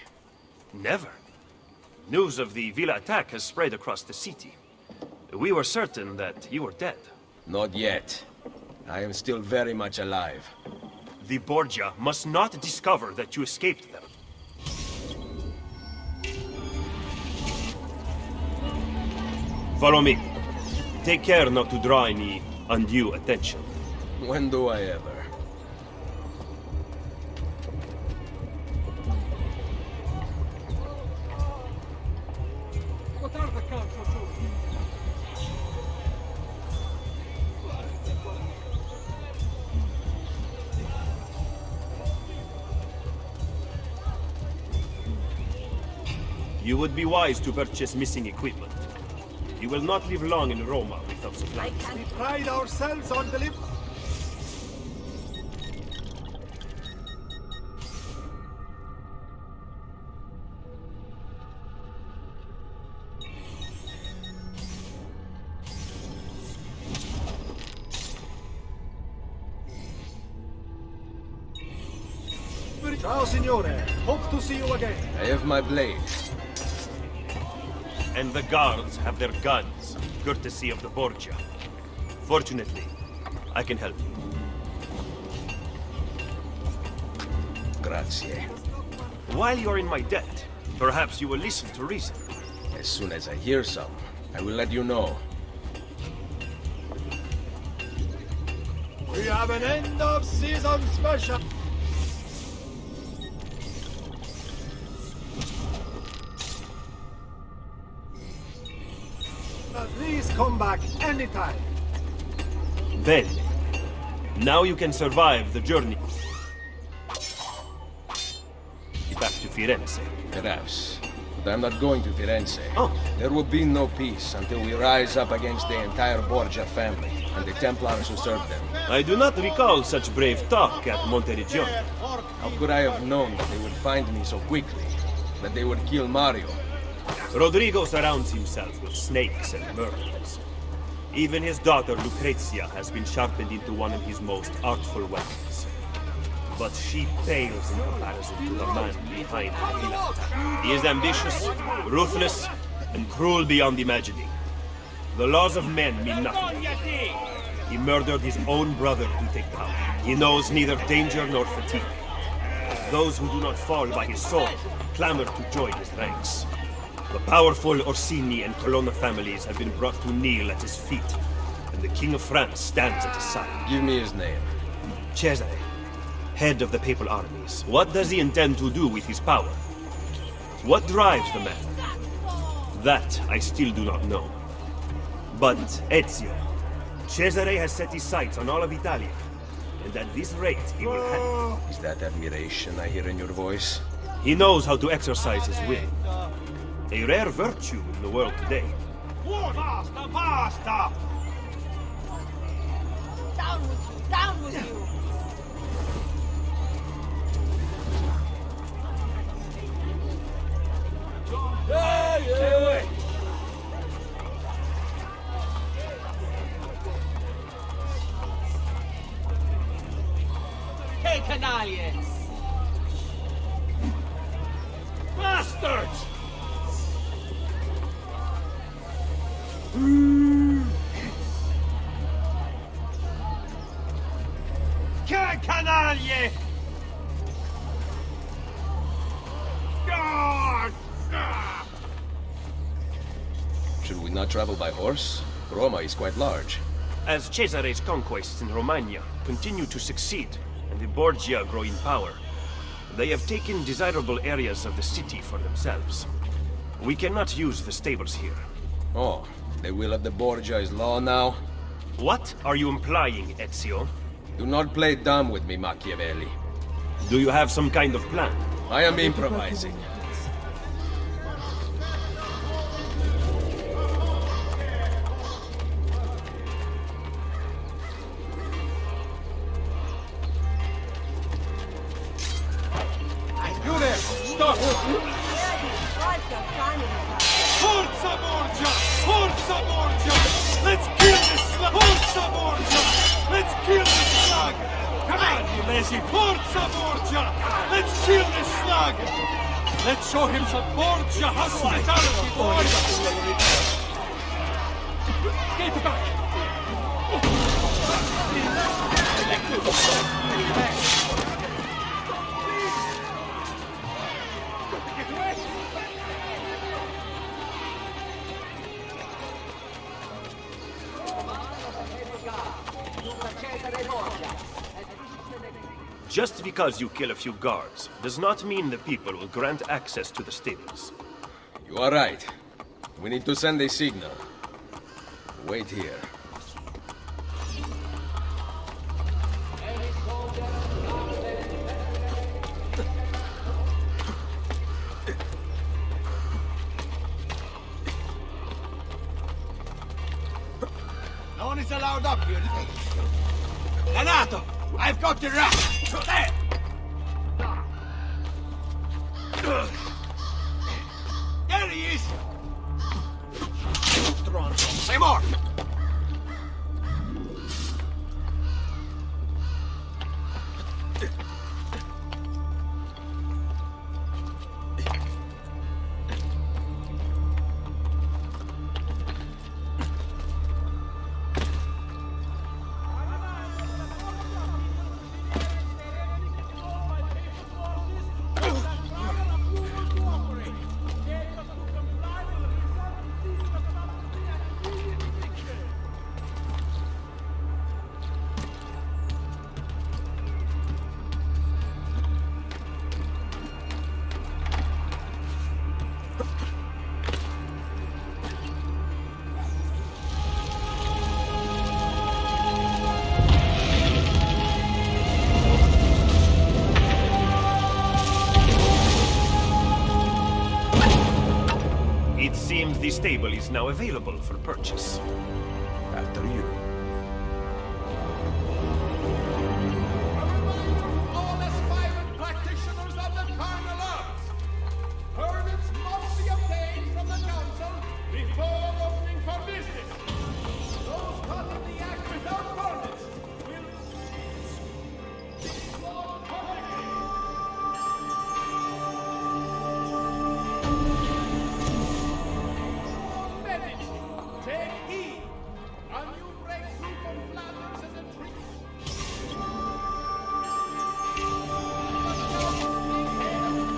Never. News of the Villa attack has spread across the city. We were certain that you were dead. Not yet. I am still very much alive. The Borgia must not discover that you escaped them. Follow me. Take care not to draw any undue attention. When do I ever? You would be wise to purchase missing equipment. You will not live long in Roma without supplies. We pride ourselves on delivery. Ciao, signore. Hope to see you again. I have my blade. And the guards have their guns, courtesy of the Borgia. Fortunately, I can help you. Grazie. While you're in my debt, perhaps you will listen to reason. As soon as I hear some, I will let you know. We have an end of season special. Please come back anytime. Then, now you can survive the journey back to Firenze. Perhaps. But I'm not going to Firenze. Oh. There will be no peace until we rise up against the entire Borgia family and the Templars who serve them. I do not recall such brave talk at Monteriggioni. How could I have known that they would find me so quickly? That they would kill Mario? Rodrigo surrounds himself with snakes and murderers. Even his daughter Lucrezia has been sharpened into one of his most artful weapons. But she pales in comparison to the man behind the villain. He is ambitious, ruthless, and cruel beyond imagining. The laws of men mean nothing. He murdered his own brother to take power. He knows neither danger nor fatigue. Those who do not fall by his sword clamor to join his ranks. The powerful Orsini and Colonna families have been brought to kneel at his feet, and the King of France stands at his side. Give me his name. Cesare, head of the papal armies. What does he intend to do with his power? What drives the man? That I still do not know. But Ezio, Cesare has set his sights on all of Italia, and at this rate he will have it. Is that admiration I hear in your voice? He knows how to exercise his will. A rare virtue in the world today. Basta, basta! Down with you, down with you! Stay away! Che canaglie! Bastards! Che canaglie! Should we not travel by horse? Roma is quite large. As Cesare's conquests in Romagna continue to succeed, and the Borgia grow in power, they have taken desirable areas of the city for themselves. We cannot use the stables here. Oh, the will of the Borgia is law now? What are you implying, Ezio? Do not play dumb with me, Machiavelli. Do you have some kind of plan? I am improvising. You there! Stop! Forza Borgia! Forza Borgia! Let's kill this slug! Forza Borgia! Let's kill this slug! Come on, you lazy! Forza Borgia! Let's kill this slug! Let's show him some Borgia hospitality, boys! Get back! Just because you kill a few guards does not mean the people will grant access to the stables. You are right. We need to send a signal. Wait here. No one is allowed up here. Renato, I've got the rat. There. There he is. Say more. stable is now available for purchase. After you. All aspiring practitioners of the carnal arts. Permits must be obtained from the council before opening for business. Those caught in the act without permits will be flawed publicly. Medici, take heed. A new breakthrough from Flanders is a trick.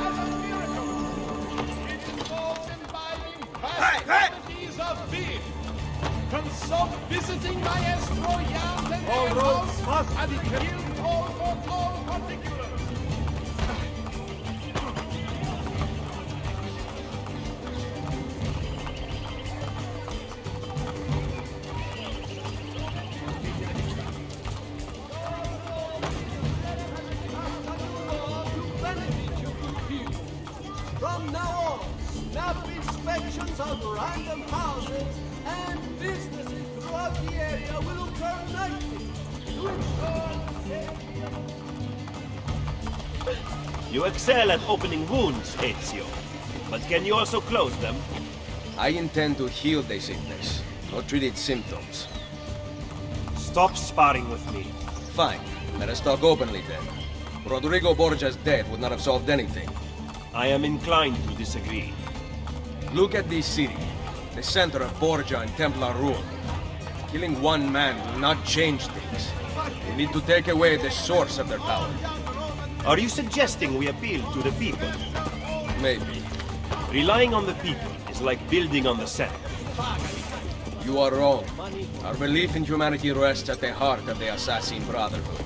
As a miracle, it involves imbibing vast quantities of beer. Consult visiting Maestro Jan and All roads must at the Guild Hall for all particulars. From now on, snap inspections of random houses and businesses throughout the area will occur nightly to ensure safety. You excel at opening wounds, Ezio. But can you also close them? I intend to heal the sickness, not treat its symptoms. Stop sparring with me. Fine. Let us talk openly then. Rodrigo Borgia's death would not have solved anything. I am inclined to disagree. Look at this city, the center of Borgia and Templar rule. Killing one man will not change things. We need to take away the source of their power. Are you suggesting we appeal to the people? Maybe. Relying on the people is like building on the Senate. You are wrong. Our belief in humanity rests at the heart of the assassin Brotherhood.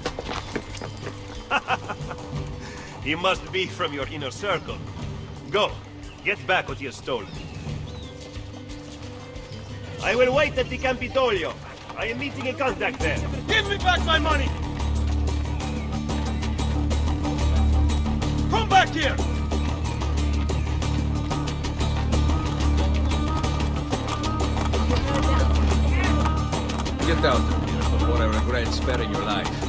He must be from your inner circle. Go, get back what you have stolen. I will wait at the Campitolio. I am meeting a contact there. Give me back my money! Come back here! Get out of here before I regret sparing your life.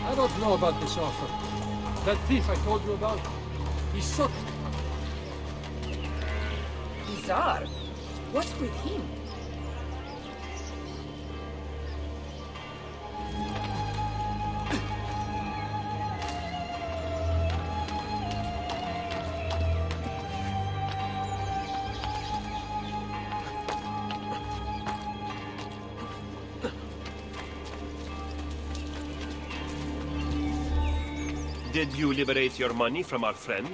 I don't know about this offer. That thief I told you about, he's soot. Bizarre. What's with him? Did you liberate your money from our friend?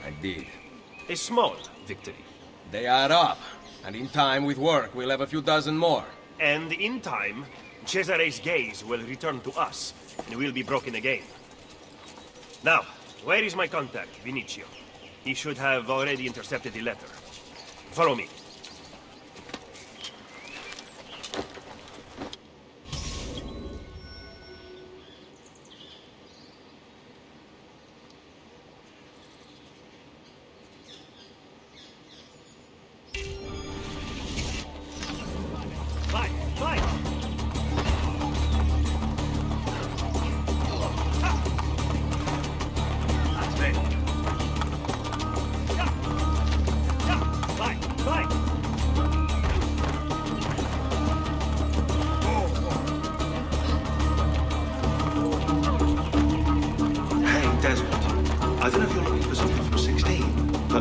I did. A small victory. They add up, and in time, with work, we'll have a few dozen more. And in time, Cesare's gaze will return to us, and we'll be broken again. Now, where is my contact, Vinicio? He should have already intercepted the letter. Follow me.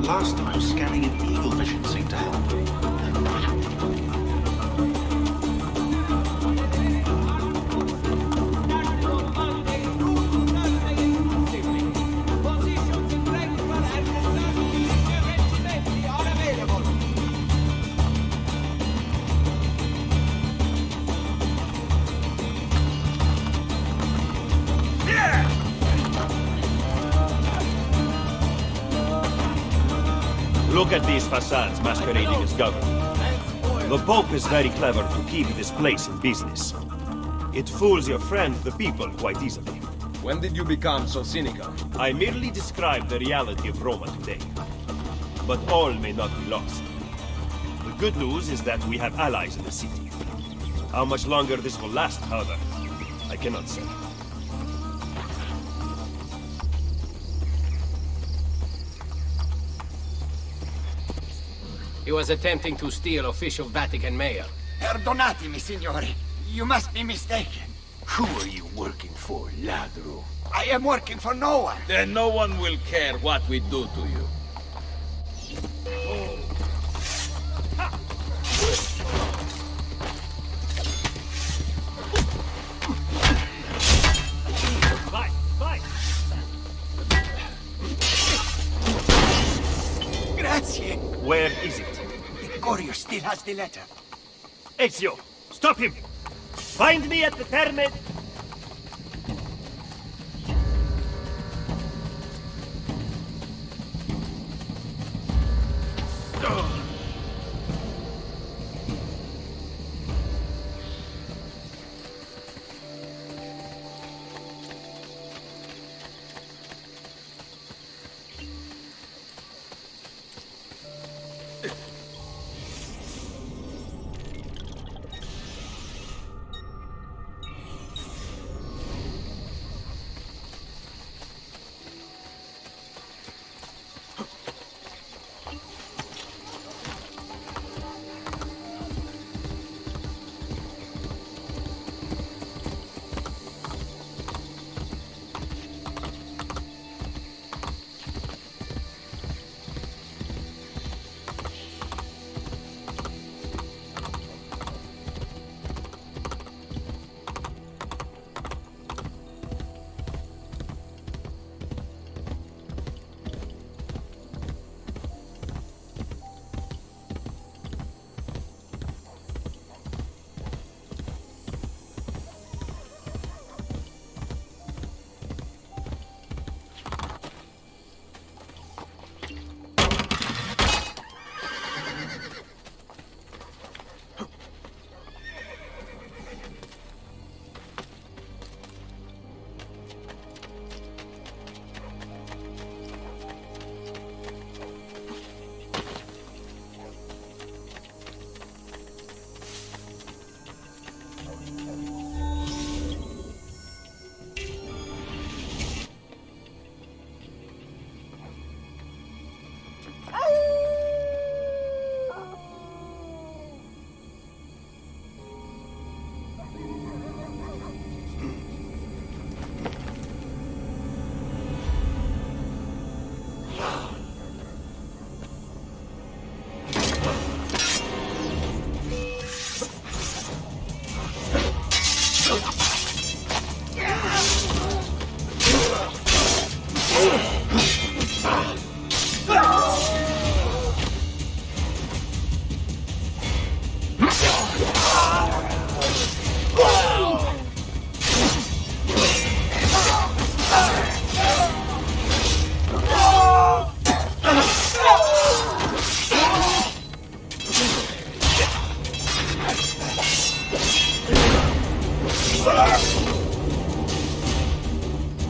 Last time, scanning in eagle vision seemed to help. Look at these facades masquerading as government. The Pope is very clever to keep this place in business. It fools your friend, the people, quite easily. When did you become so cynical? I merely describe the reality of Roma today. But all may not be lost. The good news is that we have allies in the city. How much longer this will last, however, I cannot say. He was attempting to steal official Vatican mail. Perdonatemi, signore. You must be mistaken. Who are you working for, ladro? I am working for no one. Then no one will care what we do to you. Vai, vai! Grazie. Where is it? The courier still has the letter. Ezio, stop him! Find me at the Terme...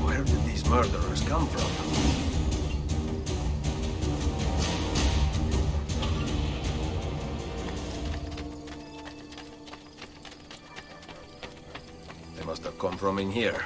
Where did these murderers come from? They must have come from in here.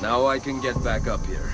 Now I can get back up here.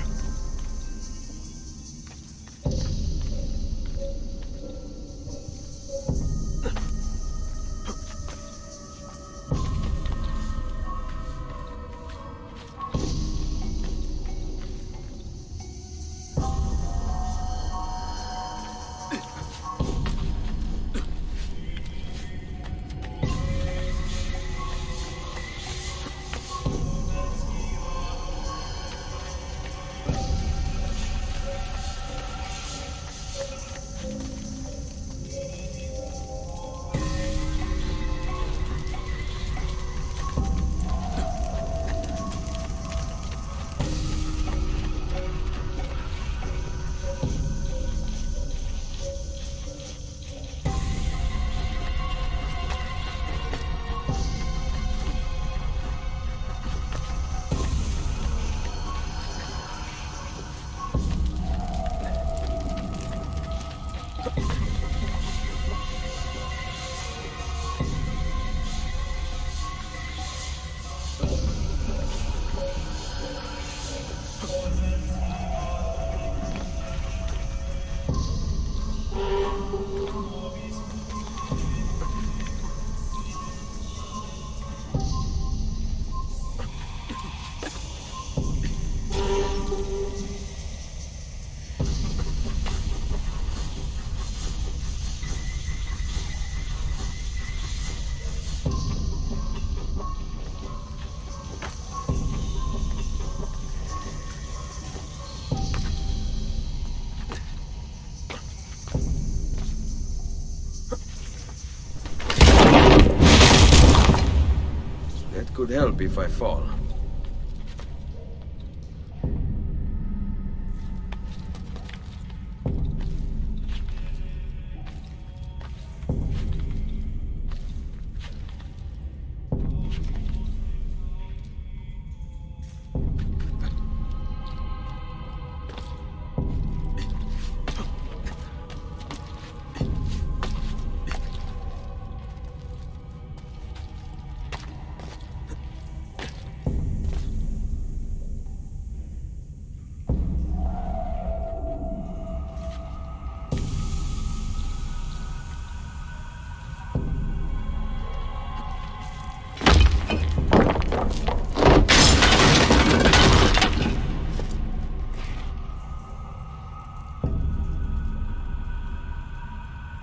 Could help if I fall.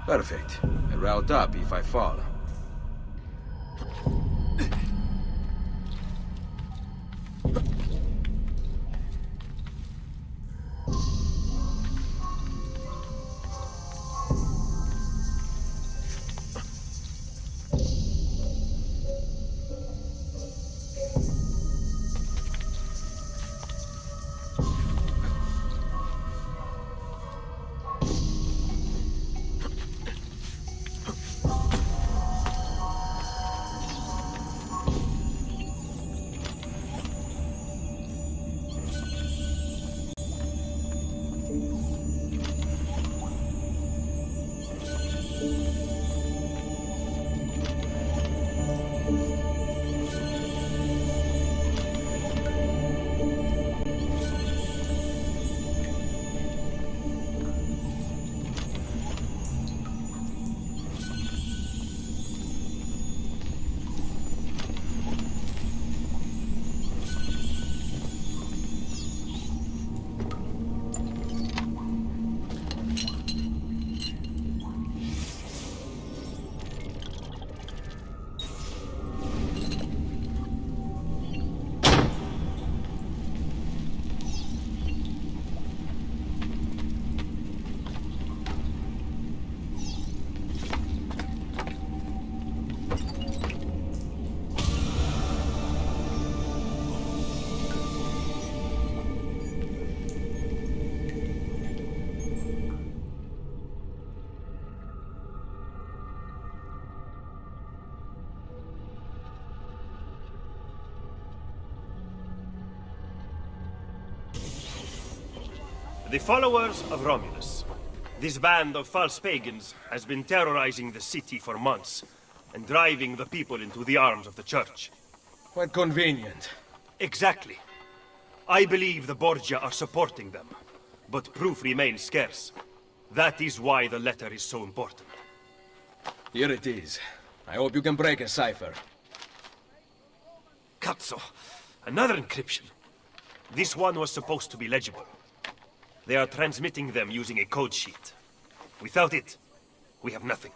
Perfect. A route up if I fall. The followers of Romulus. This band of false pagans has been terrorizing the city for months and driving the people into the arms of the church. Quite convenient. Exactly. I believe the Borgia are supporting them, but proof remains scarce. That is why the letter is so important. Here it is. I hope you can break a cipher. Cazzo! Another encryption. This one was supposed to be legible. They are transmitting them using a code sheet. Without it, we have nothing.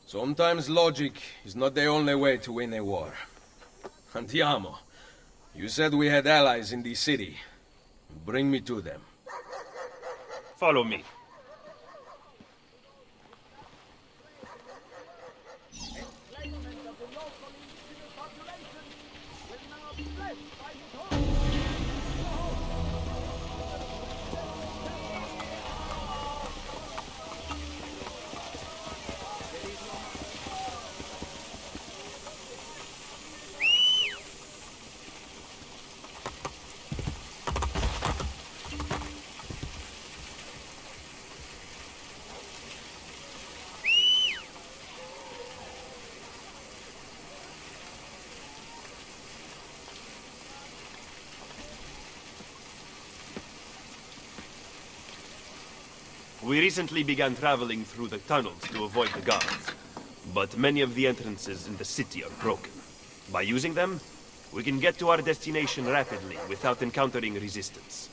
Sometimes logic is not the only way to win a war. Andiamo. You said we had allies in the city. Bring me to them. Follow me. We recently began traveling through the tunnels to avoid the guards, but many of the entrances in the city are broken. By using them, we can get to our destination rapidly without encountering resistance.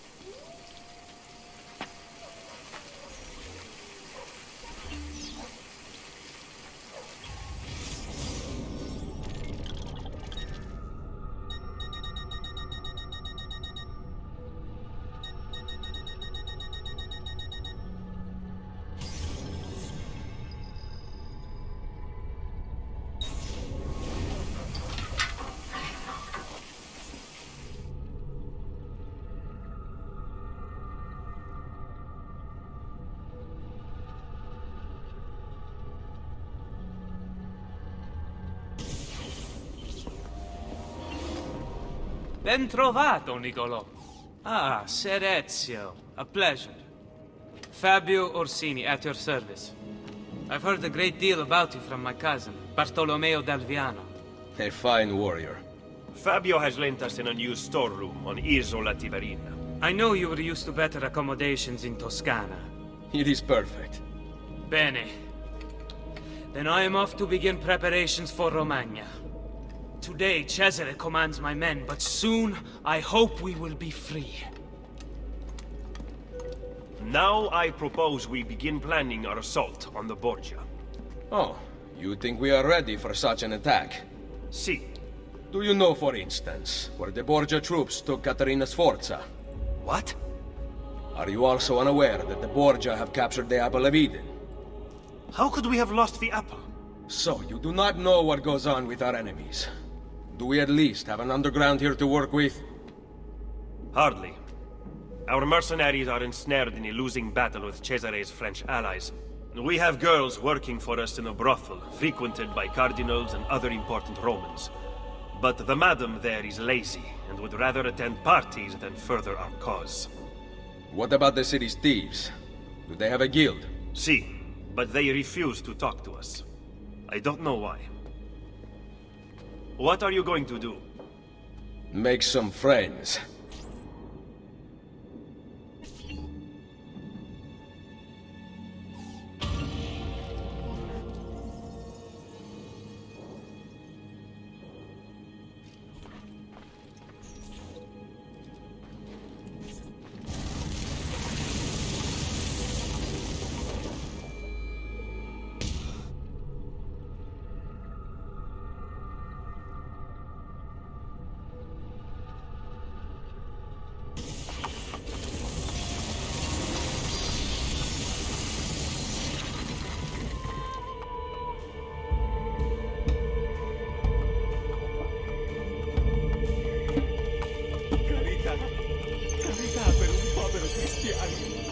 Ben trovato, Nicolò. Ah, Ser Ezio. A pleasure. Fabio Orsini, at your service. I've heard a great deal about you from my cousin, Bartolomeo d'Alviano. A fine warrior. Fabio has lent us an unused storeroom on Isola Tiberina. I know you were used to better accommodations in Toscana. It is perfect. Bene. Then I am off to begin preparations for Romagna. Today, Cesare commands my men, but soon, I hope we will be free. Now I propose we begin planning our assault on the Borgia. Oh, you think we are ready for such an attack? Si. Do you know, for instance, where the Borgia troops took Caterina Sforza? What? Are you also unaware that the Borgia have captured the Apple of Eden? How could we have lost the apple? So, you do not know what goes on with our enemies. Do we at least have an underground here to work with? Hardly. Our mercenaries are ensnared in a losing battle with Cesare's French allies. We have girls working for us in a brothel, frequented by cardinals and other important Romans. But the madam there is lazy, and would rather attend parties than further our cause. What about the city's thieves? Do they have a guild? Si, but they refuse to talk to us. I don't know why. What are you going to do? Make some friends.